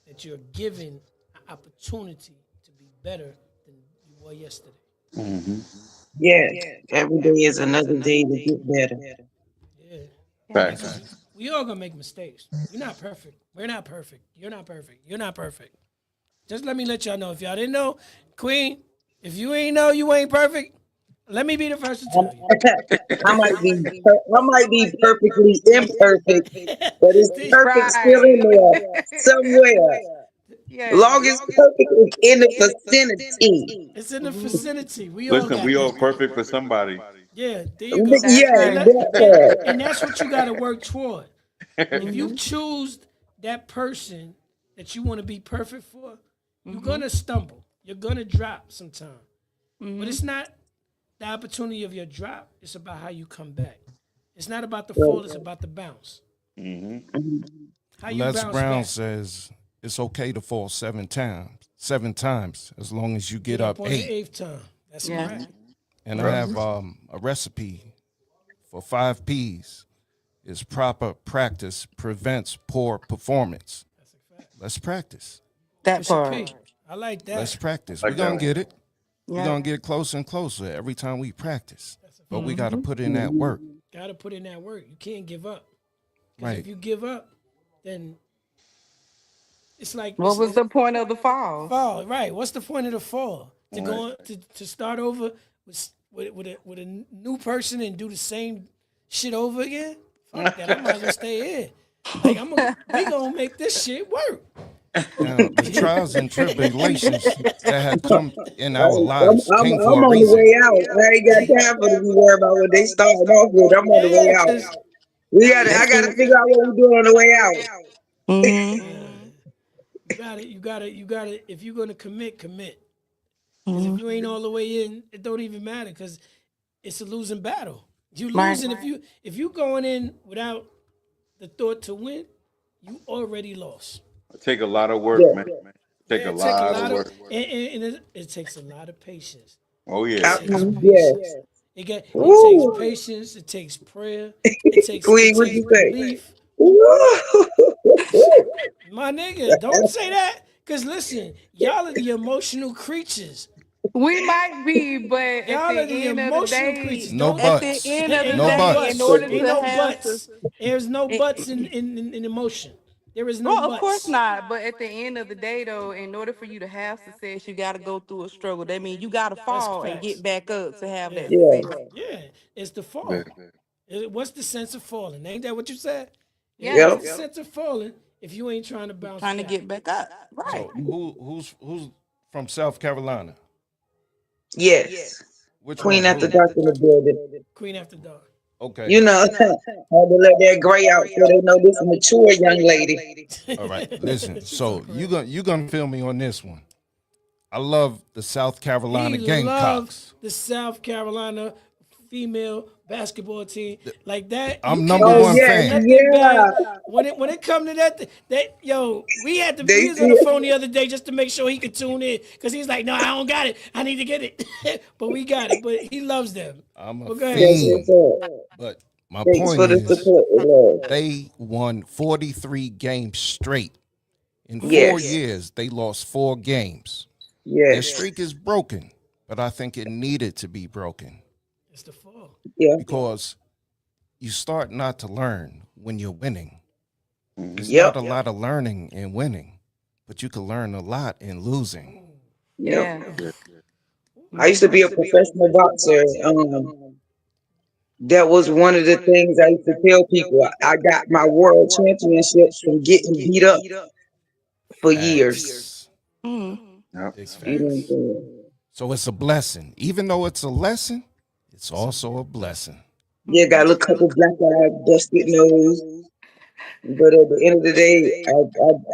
that you're given an opportunity to be better than you were yesterday. Yes. Every day is another day to get better. Yeah. Facts. Because we all gonna make mistakes. We're not perfect. We're not perfect. You're not perfect. You're not perfect. Just let me let y'all know. If y'all didn't know, Queen, if you ain't know you ain't perfect, let me be the first to tell you. I might be perfectly imperfect, but it's perfect still Right. in there somewhere. Yes. Long as perfect is in the vicinity. It's in the vicinity. We all Listen, got we all that. perfect for somebody. Yeah, there you go. That's Yeah, And right. let, that and part. that's what you got to work toward. If you choose that person that you want to be perfect for, you're gonna stumble. You're gonna drop sometime. But it's not the opportunity of your drop. It's about how you come back. It's not about the fall. It's about the bounce. How you Les bounce Brown back. says it's okay to fall 7 times, as long as you get Get up up on the 8. eighth time. That's Yeah. correct. And I have a recipe for 5 P's. Is proper practice prevents poor performance. That's a fact. Let's practice. That Push a part. P. I like Let's that. practice. We're Like going that to one. get it. We're Yeah. going to get closer and closer every time we practice. That's a But fact. we got to put in that work. Got to put in that work. You can't give up. Because Right. if you give up, then it's like What was the point of the fall? fall. Right. What's the point of the fall? To Right. go on, to start over with a new person and do the same shit over again? Fuck that. I might as well stay here. Like we gonna make this shit work. Now, the trials and tribulations that have come in our I'm, lives I'm, came for I'm a on the reason. way out. I ain't got time for to be worried about what they starting off with. I'm on the way Yeah, out. cause I gotta figure out what we're doing on the way out. you gotta. If you're gonna commit, commit. Because if you ain't all the way in, it don't even matter. Because it's a losing battle. You Right. losing if you going in without the thought to win, you already lost. It take a lot of work, Yeah. man. Take Yeah, a it take a lot of lot of work. and it takes a lot of patience. Oh It yeah. takes Yeah. patience. It takes Woo. patience. It takes prayer. It Queen, what takes you say? belief. Woo. My nigga, don't say that. Cause listen, y'all are the emotional creatures. We might be, but at Y'all the are the end of the emotional day, creatures. No Don't. at the buts. end of the Ain't No no day, in buts. buts. order Ain't to no have buts. There's no it, buts in emotion. There is no well, of course buts. not. But at the end of the day, though, in order for you to have success, you got to go through a struggle. That means you got to That's fall and facts. get back up to have Yeah. that Yeah. success. Yeah. It's the Yeah. fall. What's the sense of falling? Ain't that what you said? Yeah. Yeah, What's Yep. the sense of falling if you ain't trying to bounce trying to back? get back up. Right. So who's from South Carolina? Yes. Which Queen one? after Who? dark in the building. Queen after dark. Okay. You know, had to let that gray out so they know this is a mature young lady. All right. Listen. She's so So crazy. you gonna feel me on this one. I love the South Carolina He loves Gamecocks. the South Carolina female basketball team like that. You I'm number Oh cannot one yeah, say fan. nothing bad yeah. when it come to that yo. They We was on see the it. phone the other day just to make sure he could tune in because he's like, no, I don't got it. I need to get it, but we got it. But he loves them. I'm a But go ahead, That's sir. what's fiend. up. But my Thanks point for the is support, love. they won 43 games straight. In four Yes. years, they lost 4 games. Their Yes. streak is broken, but I think it needed to be broken It's the fall. Yeah. because you start not to learn when you're winning. There's Yep. not a lot of learning in winning, but you can learn a lot in losing. Yep. Yeah. Yeah. I used to be a professional boxer. That was one of the things I used to tell people. I got my world championships from getting beat up for years. Facts. Mm. Yep. Big You know what I'm facts. saying? So it's a blessing. Even though it's a lesson, it's also a blessing. Yeah, got a little couple black eye, busted nose. But at the end of the day,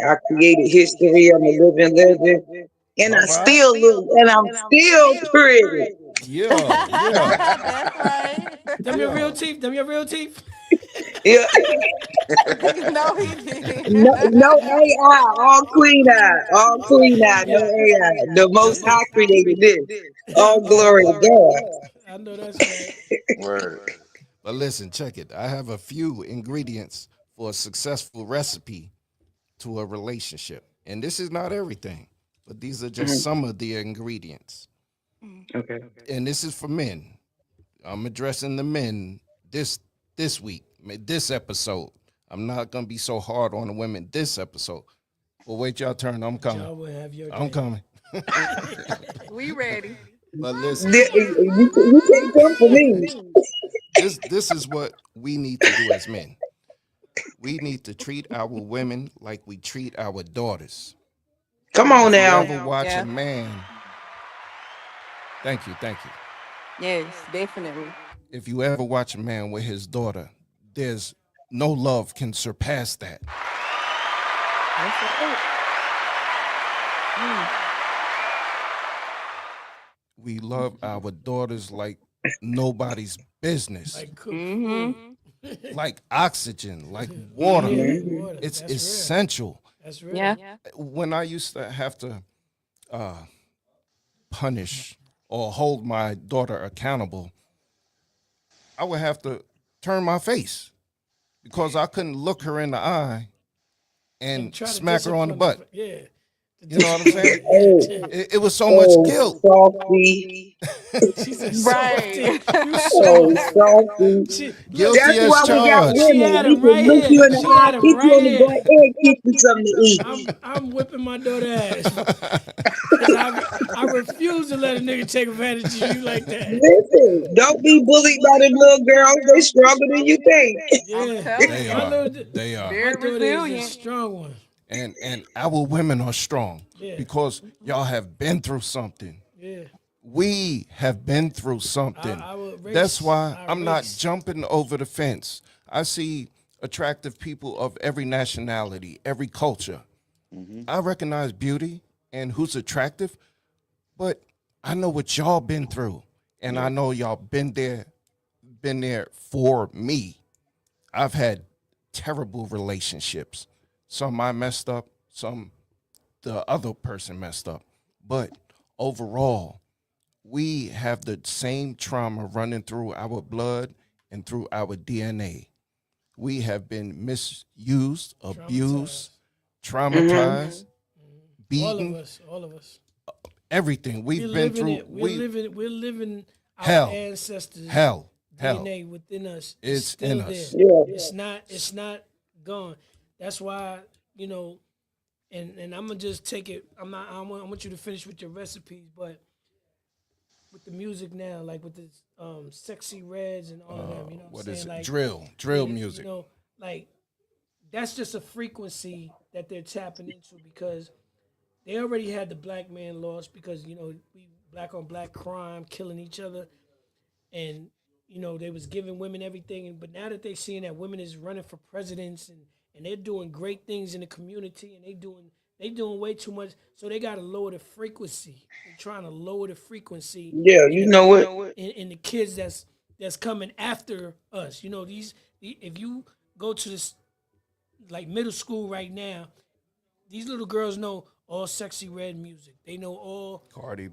I created history. I'm a living legend. And All I right. still look, and I'm still pretty. Yeah, yeah. That's right. Them your real Yeah. teeth? Them your real teeth? Yeah. No, he did. No, no AI, all clean eye, all clean eye, no Yeah. AI. The Most High created this. All Okay. glory to God. I know that's right. Word. But listen, check it. I have a few ingredients for a successful recipe to a relationship. And this is not everything, but these are just Mhm. some of the ingredients. Okay. And this is for men. I'm addressing the men this week, this episode. I'm not gonna be so hard on the women this episode. But wait your turn. I'm coming. Y'all will have your I'm day. coming. We ready. But listen, You can't come for me. this is what we need to do as men. We need to treat our women like we treat our daughters. Come on If you now. ever watch Yeah. a man, thank you. Yes, definitely. If you ever watch a man with his daughter, there's no love can surpass that. That's right. We love our daughters like nobody's business, Like cook Mm-hmm. food. like oxygen, like water. Yeah, Mhm. like water. It's That's real. essential. That's real. Yeah. When I used to have to punish or hold my daughter accountable, I would have to turn my face because I couldn't look her in the eye and Try to smack her on the discipline butt. Yeah. You know what I'm saying? Oh, It was so much oh, guilt. softy. She said, Right. "Softy, you Oh, soft." softy. She look. Guilty That's as why we got charged. She women. had We him can right look you here. in the She eye, had him kick you right on the here. butt, and get you something to eat. I'm whipping my daughter ass. 'Cause I refuse to let a nigga take advantage of you like that. Listen, don't be bullied by them little girls. They stronger than you think. I'm Yeah, telling They you. my are. little, They are. my Very daughter is a resilient. strong one. And our women are strong Yeah. because y'all have been through something. Yeah, We have been through something. our race, That's why our I'm not race. jumping over the fence. I see attractive people of every nationality, every culture. I recognize beauty and who's attractive, but I know what y'all been through. And I know y'all been there for me. I've had terrible relationships. Some I messed up, some the other person messed up. But overall, we have the same trauma running through our blood and through our DNA. We have been misused, abused, traumatized, beaten, All of us. everything. We're We've been living through it. We're living our hell, ancestors' hell. DNA within us. It's still in there. us. Yeah. It's not gone. That's why, and I'm gonna just take it. I want you to finish with your recipes, but with the music now, like with the sexy reds and all of them, you know what What I'm is saying? it? Like Drill music. Like that's just a frequency that they're tapping into because they already had the black man lost because we black on black crime, killing each other, and they was giving women everything. But now that they seeing that women is running for presidents and they're doing great things in the community and they doing way too much, so they got to lower the frequency. They're trying to lower the frequency Yeah, you know what? in the kids that's coming after us. If you go to this like middle school right now, these little girls know all Sexy Red music. They know all Cardi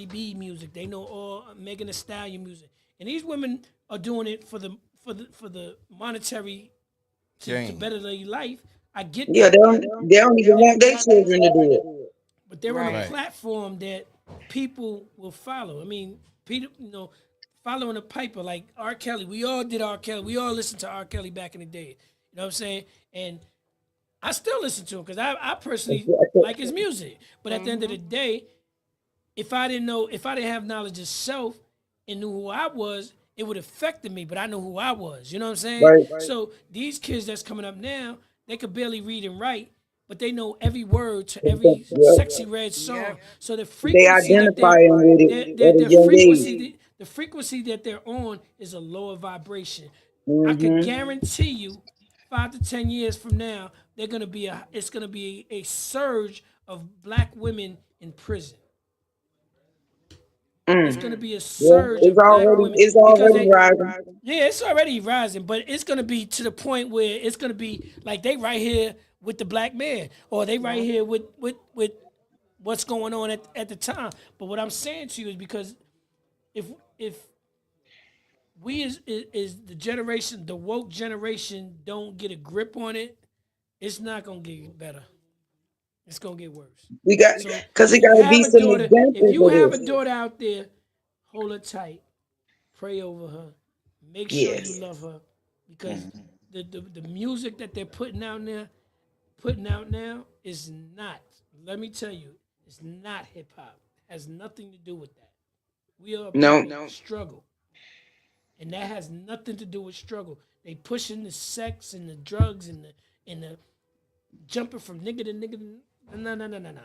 B music. They know all Megan Thee Stallion music. And these women are doing it for the monetary to Gang. better their life. I get Yeah, that, they don't even want their children to do it. but they're on a Right. platform that people will follow. I mean, Peter, following a piper like R. Kelly. We all did R. Kelly. We all listened to R. Kelly back in the day. You know what I'm saying? And I still listen to him because I personally like his music. But at the end of the day, if I didn't have knowledge of self and knew who I was it would affect me, but I know who I was. You know what I'm saying? Right. So these kids that's coming up now, they could barely read and write, but they know every word to every Yeah. sexy red song. So the They frequency that identifying with it at a their young frequency age. the frequency that they're on is a lower vibration. I can Mm-hmm. guarantee you, 5 to 10 years from now, it's gonna be a surge of black women in prison. It's gonna be a Yeah, surge of black women it's because already rising. yeah, it's already rising, but it's gonna be to the point where it's gonna be like they right here with the black man, or they right here with what's going on at the time. But what I'm saying to you is because if we is the generation, the woke generation, don't get a grip on it, it's not gonna get better. It's gonna get worse. We got So because it if you got to be have a some daughter, if examples you of have a this. daughter out there, hold her tight, pray over her, make sure you Yes. love her, because the music that they're putting out now is not. Let me tell you, it's not hip hop. Has nothing to do with that. We are No. about struggle, and that has nothing to do with struggle. They pushing the sex and the drugs and the jumping from nigga to nigga. No.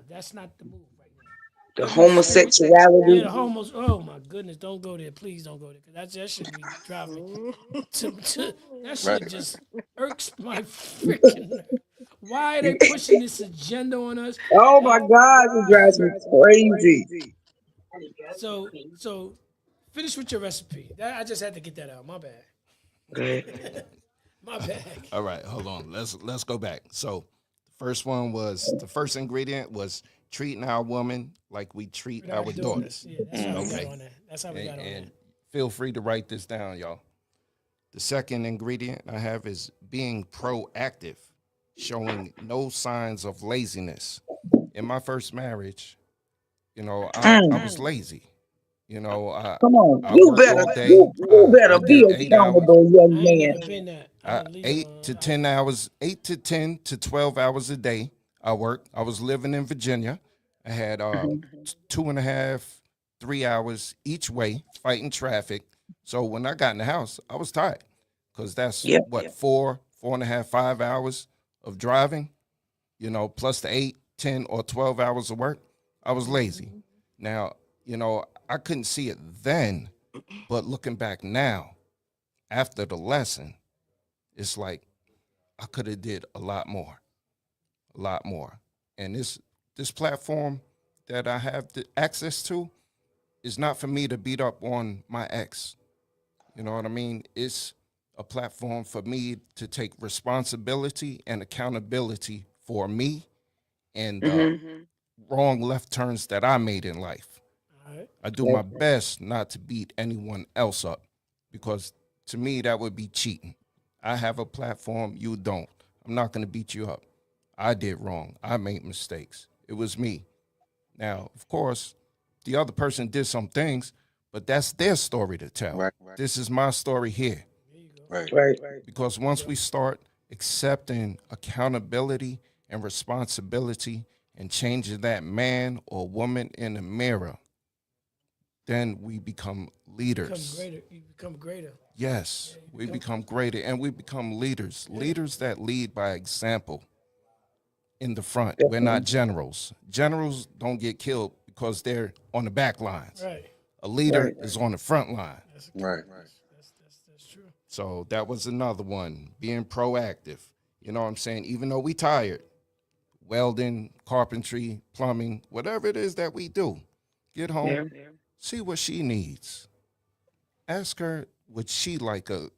That's not the move right now. The Every spirit, yeah, homosexuality. the homos. Oh my goodness, don't go there. Please don't go there, because that should be driving to that Right. shit just irks my freaking nerve. Why are they pushing this agenda on us? Oh my God, it drives me crazy. So finish with your recipe. I just had to get that out. My bad. Good. My bad. All right, hold on. Let's go back. So, the first ingredient was treating our woman like we treat our daughters. Yeah, that's how we got Okay. on that. That's how we got on And that. feel free to write this down, y'all. The second ingredient I have is being proactive, showing no signs of laziness. In my first marriage, I was lazy. Come on, I you worked better all day. you better I be did 8 hours. accountable, young I ain't man. never been that. I'm gonna leave it 8 to alone. 10 hours, 8 to 10 to 12 hours a day. I worked. I was living in Virginia. I had 2.5, 3 hours each way fighting traffic. So when I got in the house, I was tired because that's Yep. what 4.5, 5 hours of driving. Plus the 8, 10, or 12 hours of work. I was lazy. Now, I couldn't see it then, but looking back now, after the lesson, it's like I could have did a lot more, a lot more. And this platform that I have the access to is not for me to beat up on my ex. You know what I mean? It's a platform for me to take responsibility and accountability for me and the wrong left turns that I made in life. All right. I do my best not to beat anyone else up because to me that would be cheating. I have a platform, you don't. I'm not going to beat you up. I did wrong. I made mistakes. It was me. Now, of course, the other person did some things, but that's their story to tell. Right. This is my story here. Right. Right. Because once we start accepting accountability and responsibility and changing that man or woman in the mirror, then we become leaders. You become greater. Yes, we become greater and we become leaders. Leaders that lead by example in the front. We're not generals. Generals don't get killed because they're on the back lines. Right. A leader is on the front line. Right. That's true. So that was another one, being proactive. You know what I'm saying? Even though we tired, welding, carpentry, plumbing, whatever it is that we do, get home, see what she needs. Ask her, would she like a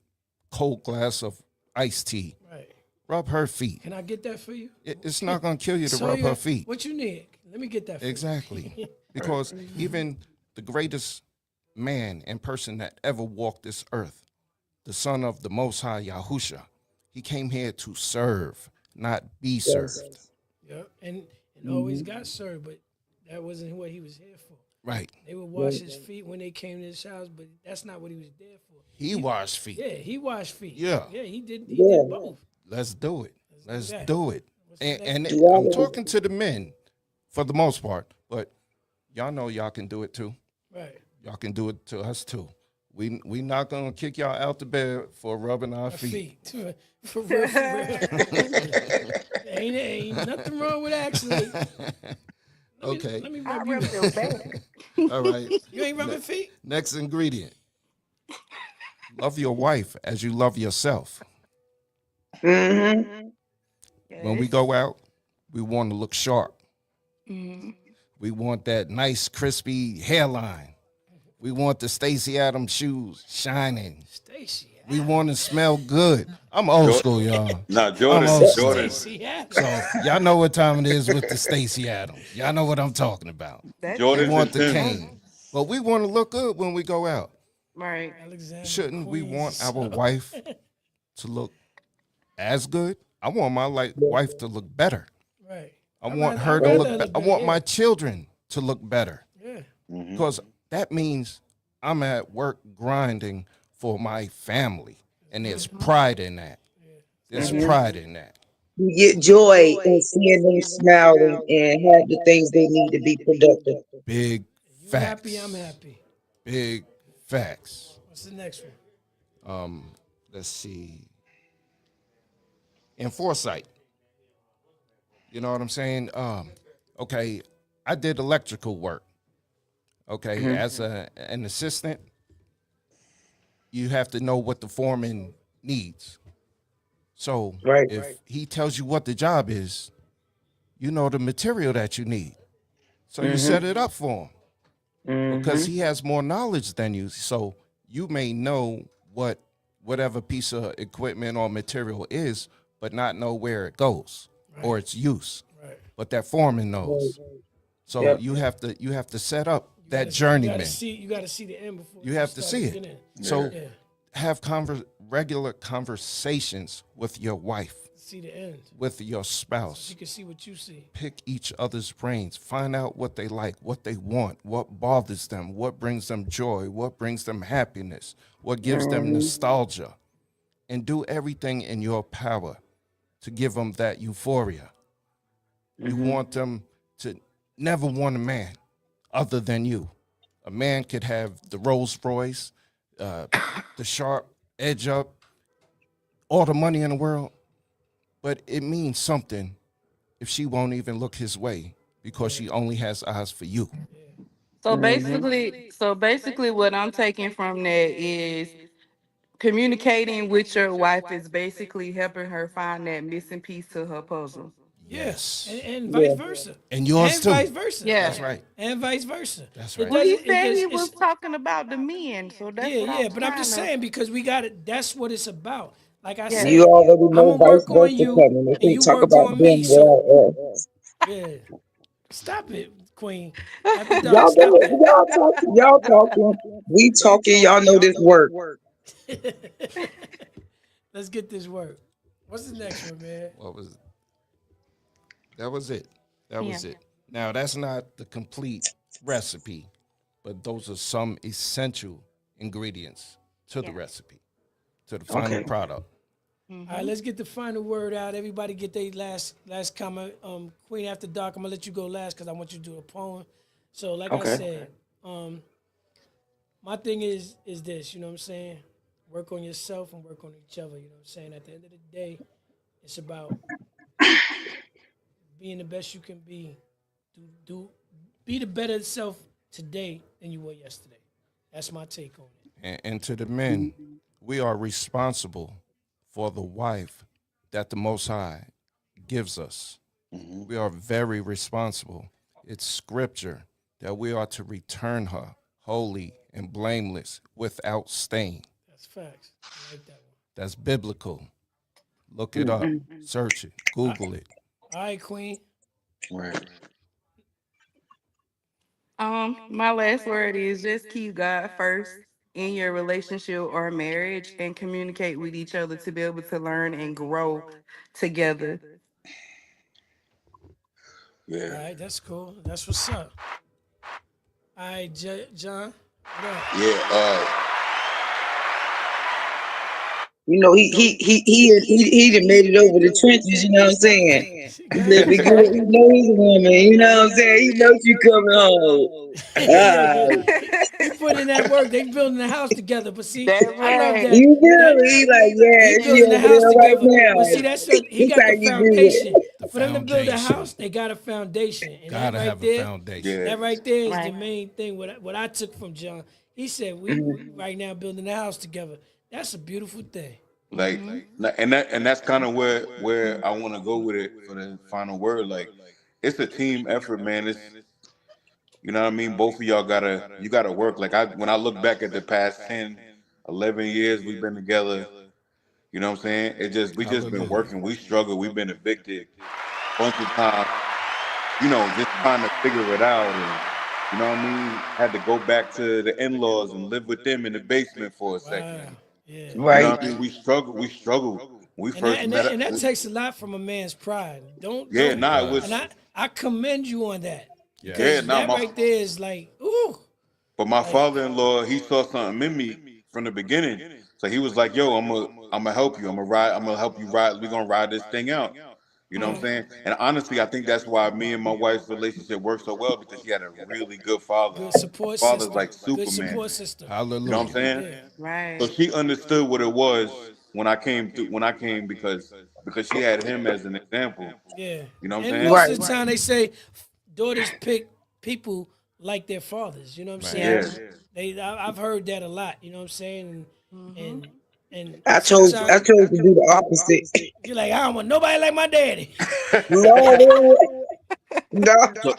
cold glass of iced tea? Right. Rub her feet. Can I get that for you? It's not going to kill you to So rub you- her feet. What you need? Let me get that for Exactly. you. Because even the greatest man and person that ever walked this earth, the son of the Most High Yahusha, he came here to serve, not be served. Yeah, and always got served, but that wasn't what he was here for. Right. They would wash his feet when they came to his house, but that's not what he was there for. He washed feet. Yeah, he washed feet. Yeah. Yeah, he did both. Let's do it. Let's that. do it. the next And Do all I'm of it. talking to the men for the most part, but y'all know y'all can do it too. Right. Y'all can do it to us too. We not gonna kick y'all out the bed for rubbing our My feet. feet. For real, for real. ain't nothing wrong with actually. Okay. Let me I rub you. rub them back. All right. You ain't rubbing feet? Next ingredient. Love your wife as you love yourself. Mm-hmm. When we Yes. go out, we want to look sharp. Mhm. We want that nice, crispy hairline. We want the Stacey Adams shoes shining. Stacy. We want to smell good. I'm old school, y'all. Nah, I'm Jordan. old school. Jordan. Stacy Adams. So y'all know what time it is with the Stacey Adams. Y'all know what I'm talking about. That We Jordan's want the intense. cane. But we want to look good when we go out. right. Alexander Shouldn't we Queens want is our so- wife to look as good? I want my wife to look better. Right. I want her I'd to rather look her better. I better, want yeah. my children to look better. Yeah. Because that means I'm at work grinding for my family. And there's pride in that. There's pride in that. You get joy in seeing them smiling and have the things they need to be productive. Big You facts. happy, I'm happy. Big facts. What's the next one? Let's see. And foresight. You know what I'm saying? Okay, I did electrical work. Okay, as an assistant, you have to know what the foreman needs. So Right. if he tells you what the job is, you know the material that you need. So you set it up for him because he has more knowledge than you. So you may know whatever piece of equipment or material is, but not know where it goes or its use. Right. But that foreman knows. So Yep. you have to set up that You journeyman. gotta see the end before You have to start see get it. in. So Yeah. have regular conversations with your wife, See the end. with your So spouse. you can see what you see. Pick each other's brains. Find out what they like, what they want, what bothers them, what brings them joy, what brings them happiness, what gives them nostalgia. And do everything in your power to give them that euphoria. You want them to never want a man other than you. A man could have the Rolls Royce, the sharp edge up, all the money in the world, but it means something if she won't even look his way because she only has eyes for you. So basically, what I'm taking from that is communicating with your wife is basically helping her find that missing piece to her puzzle. Yes. And vice versa. And yours and too. vice versa. Yeah. That's right. And vice versa. That's It right. Well, he doesn't- it said does- he it's- was talking about the men, so that's what I yeah, was but I'm trying just to. saying because we got it. That's what it's about. Like I Yeah. said, You already I'm know gonna vice work on versa you, coming. If and we you talk work about on them, me. So well, yeah, stop it, Queen. After dark, y'all stop go, y'all talking, y'all talking. We talking, y'all know this work. that. Let's get this work. What's the next one, man? What was that was it. That was Yeah. it. Now that's not the complete recipe, but those are some essential ingredients to the recipe, to the final Okay. product. All right, let's get the final word out. Everybody get their last comment. Queen After Dark, I'm gonna let you go last because I want you to do a poem. So, like I Okay. said, my thing is this. You know what I'm saying? Work on yourself and work on each other. You know what I'm saying? At the end of the day, it's about being the best you can be. Be the better self today than you were yesterday. That's my take on it. And to the men, we are responsible for the wife that the Most High gives us. We are very responsible. It's scripture that we are to return her holy and blameless without stain. That's facts. I like that one. That's biblical. Look it up, search it, Google it. All right, Queen. Right. My last word is just keep God first in your relationship or marriage and communicate with each other to be able to learn and grow together. All Yeah. right, that's cool. That's what's up. All right, John. What up? Yeah. You know, he done made it over the trenches. You know what I'm saying? He Go living good. He know he's a woman. You know what I'm saying? He knows you coming home. yeah, Ah, good. He put in that work. They building the house together. But see, That's I love right. that. you feel That me? He like, yeah, he she building the over house there right together. But see, now. that's what he This got how the you do it. foundation. The For them to build a foundation. house, they got a foundation, and that Gotta right have a there, foundation. Yeah. that right there is the Right. main thing. What I took from John, he said we Mhm. right now building the house together. That's a beautiful thing. Like, and that's kind of where I want to go with it for the final word. Like, it's a team effort, man. It's, you know what I mean. Both of y'all gotta work. Like, I when I look back at the past 10, 11 years we've been together, you know what I'm saying? It just we just been Hallelujah. working. We struggle. We've been evicted a bunch of times. You know, just trying to figure it out, and you know what I mean. Had to go back to the in-laws and live with them in the basement for a second, Wow. and Yeah. you know Right. what I mean. We struggle. We struggled when we And that first and met that up. and that takes a lot from a man's pride. Yeah, Don't It nah, it and does. was. I commend you on that Yeah, because Yes. nah, that my. right there is like ooh But my like father-in-law, he saw something in me from the beginning. So he was like, "Yo, I'm gonna help you. I'm gonna ride. I'm gonna help you ride. We're gonna ride this thing out." You know what I'm mm, saying? And honestly, I think that's why me and my wife's relationship worked so well because she had a really good father. good support Father's system. like Good Superman. support system. You know what I'm Hallelujah. saying? Yeah. So Right. she understood what it was when I came through. When I came because she had him as an example. Yeah. You know what I'm And saying? most Right. of the time they say daughters pick people like their fathers. You know what I'm Man. Yeah. saying? Yeah. I've heard that a lot. You know what I'm saying? Mm-hmm. And I chose sometimes I chose to do the opposite. you're like, I don't want nobody like my daddy. Lord, no, So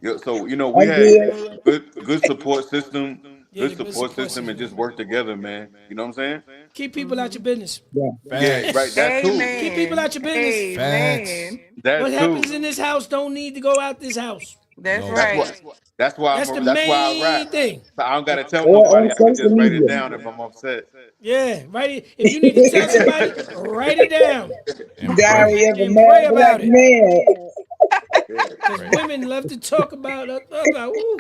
yeah, so you know we I'm had good. good support system, Yeah, good the good support support system, and system. just work together, man. You know what I'm saying? Keep people out your Mm-hmm. business. Yeah. Yeah, right. Facts. That too. Keep people Amen. out your business. Facts. Amen. What That too. happens in this house don't need to go out this house. That's No That's sir. what. right. That's the That's why I rap. main thing. So I don't gotta tell Or nobody. on I can social just write it media. down if I'm upset. Yeah, write it. If you need to tell somebody, write it down And pray. Diary of a and mad pray black about it. man. Because Pray. women love to talk about ooh.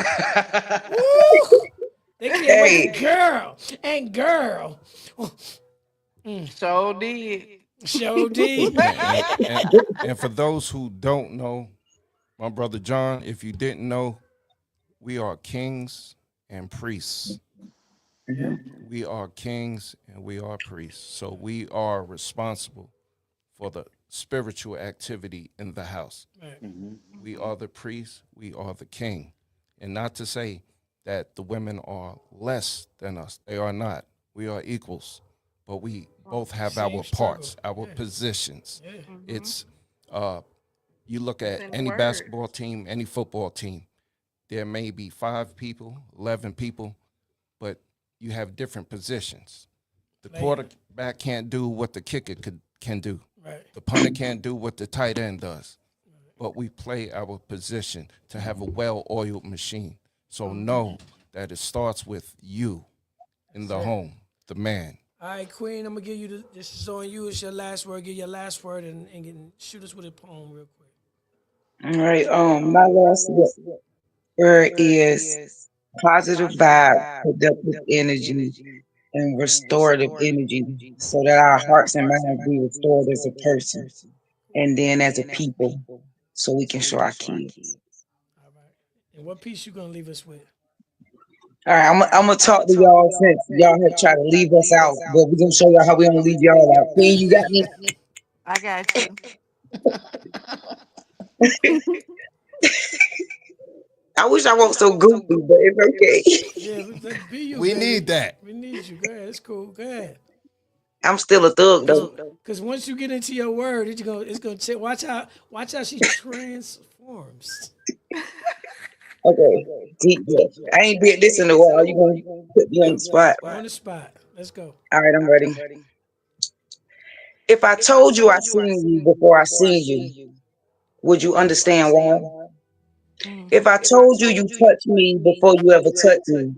They can't wait to Hey, girl and girl. So did. Show D. And for those who don't know, my brother John, if you didn't know, we are kings and priests. Yep. We are kings and we are priests. So we are responsible for the spiritual activity in the house. Right. We are the priest, we are the king. And not to say that the women are less than us, they are not. We are equals, but we both have Same our struggle. parts, our Yeah. positions. Yeah. It's you look It's at in the any word. basketball team, any football team, there may be 5 people, 11 people, but you have different positions. The Like, quarterback can't do what the kicker can do. right. The punter can't do what the tight end does. But we play our position to have a well-oiled machine. So know that it starts with you in the home, the man. All right, Queen, I'm gonna give you this is on you. It's your last word. Give your last word and shoot us with a poem real quick. all right. My last word is positive vibe, productive energy, and restorative energy, so that our hearts and minds be restored as a person, and then as a people, so we can show our kids. All right. And what piece you gonna leave us with? All right, I'm gonna talk to y'all since y'all have tried to leave us out, but we're gonna show y'all how we don't leave y'all out. Queen, you got me? I got you. I wish I wasn't so goofy, but it's okay. Yeah, be you, We baby. need that. We need you. Go ahead. It's cool. Go ahead. I'm still a thug Cause, though. Cause once you get into your word, it's gonna take. Watch how she transforms. Okay, deep breath. I ain't did this in a while. You gonna put me on the spot? You on the spot. Let's go. All right, I'm ready. If I told you I seen you before I seen you, would you understand why? Mm. If I told you you touched me before you ever touched me,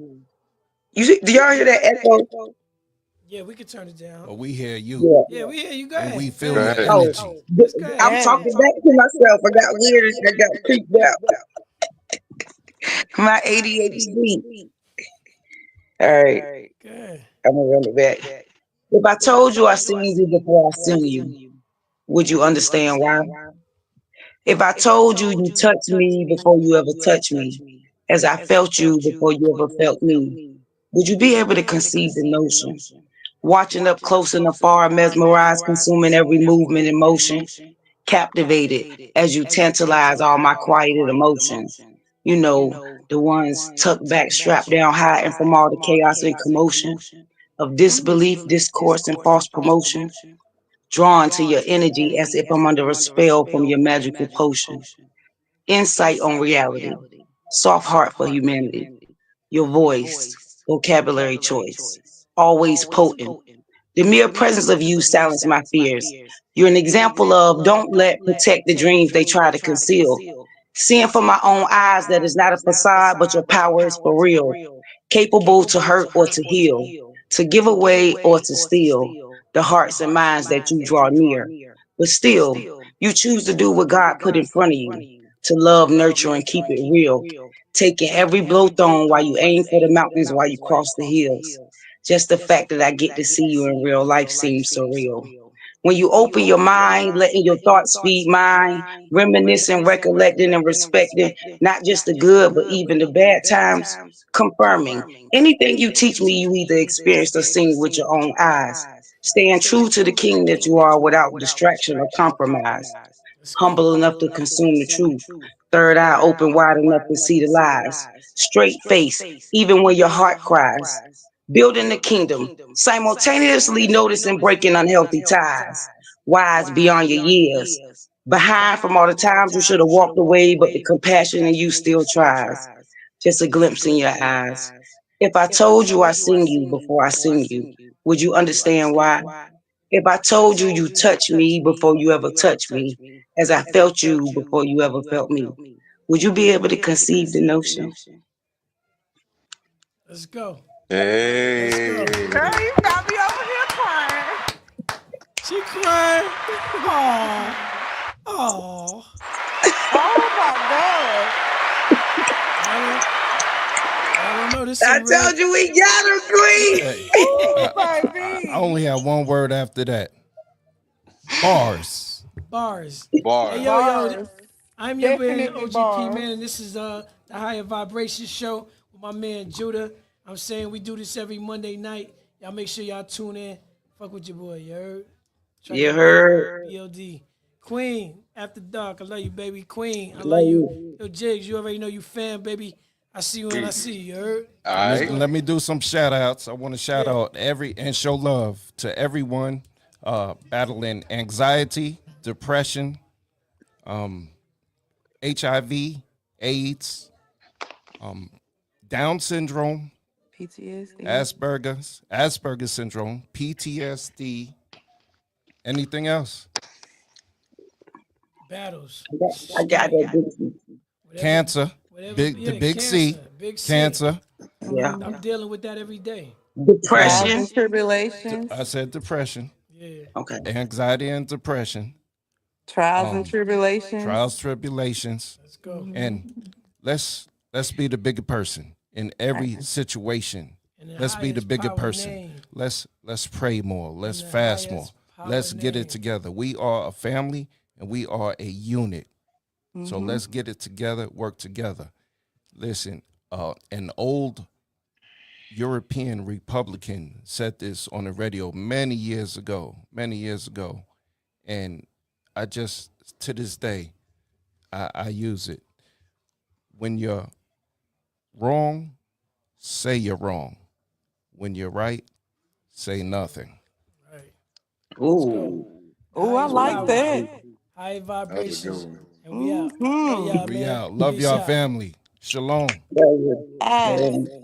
do y'all hear that echo? Yeah, we can turn it down. But we hear you Yeah. Yeah, we hear you. Go and we ahead. Go feel Go your ahead. ahead. Oh, energy. Let's go ahead. I'm Yes. talking back to myself. I got weird. I got creeped out. My ADHD. All right, Go ahead. I'm gonna run it back. If I told you I seen you before I seen you, would you understand why? If I told you you touched me before you ever touched me, as I felt you before you ever felt me, would you be able to conceive the notion? Watching up close and afar, mesmerized, consuming every movement and motion, captivated as you tantalize all my quieted emotions. You know, the ones tucked back, strapped down, hiding from all the chaos and commotion of disbelief, discourse, and false promotion, drawn to your energy as if I'm under a spell from your magical potion. Insight on reality, soft heart for humanity, your voice, vocabulary choice, always potent. The mere presence of you silenced my fears. You're an example of don't let protect the dreams they try to conceal. Seeing from my own eyes that it's not a facade, but your power is for real, capable to hurt or to heal, to give away or to steal the hearts and minds that you draw near. But still, you choose to do what God put in front of you, to love, nurture, and keep it real, taking every blow thrown while you aim for the mountains while you cross the hills. Just the fact that I get to see you in real life seems surreal. When you open your mind, letting your thoughts feed mine, reminiscing, recollecting, and respecting not just the good, but even the bad times, confirming anything you teach me, you either experienced or seen with your own eyes. Staying true to the king that you are without distraction or compromise. Let's go. Humble enough to consume the truth. Third eye open wide enough to see the lies. Straight face, even when your heart cries. Building the kingdom, simultaneously noticing breaking unhealthy ties. Wise beyond your years. Behind from all the times you should have walked away, but the compassion in you still tries. Just a glimpse in your eyes. If I told you I seen you before I seen you, would you understand why? If I told you you touched me before you ever touched me, as I felt you before you ever felt me, would you be able to conceive the notion? Let's go. Let's go. Girl, Hey. you got me over here crying. She crying. Oh, oh. Oh my god. I don't know. This I some real. told you we got him, Queen. Hey, Ooh, I baby. only have one word after that. Bars. Bars. Hey, Bar. yo. Bars. I'm your man, Definitely OGP bars. man, and this is the Higher Vibration Show with my man Judah. I'm saying we do this every Monday night. Y'all make sure y'all tune in. Fuck with your boy, you heard? Try You to heard? BLD. Queen, after dark. I love you, baby. Queen, I love Love you. you. Yo, Jigs, you already know you fan, baby. I see you when I see you, you heard? All Let's right. go. Let me do some shout outs. I want to shout out and show love to everyone battling anxiety, depression, HIV, AIDS, Down syndrome, PTSD. Asperger's syndrome, PTSD, anything else? Battles. I got Straight. that Dixie. Whatever, Cancer, the big C, cancer. Big C. cancer. Yeah. I'm dealing with that every day. Trials Depression. and tribulations. I said depression, Yeah. Okay. anxiety and depression, Trials and tribulations. trials, tribulations, Let's go. and let's be the bigger person in every situation. In the Let's be the highest bigger power person. name. Let's pray more. Let's the fast more. highest power Let's get name. it together. We are a family and we are a unit. So let's get it together, work together. Listen, an old European Republican said this on the radio many years ago, and I just to this day I use it. When you're wrong, say you're wrong. When you're right, say nothing. Right. Let's go. Ooh. The Oh, I highest like power. that. High That was a good vibrations. one. And we out. Love y'all, We man. out. Love Peace y'all out. family. Shalom. Love you. Yes. Love you.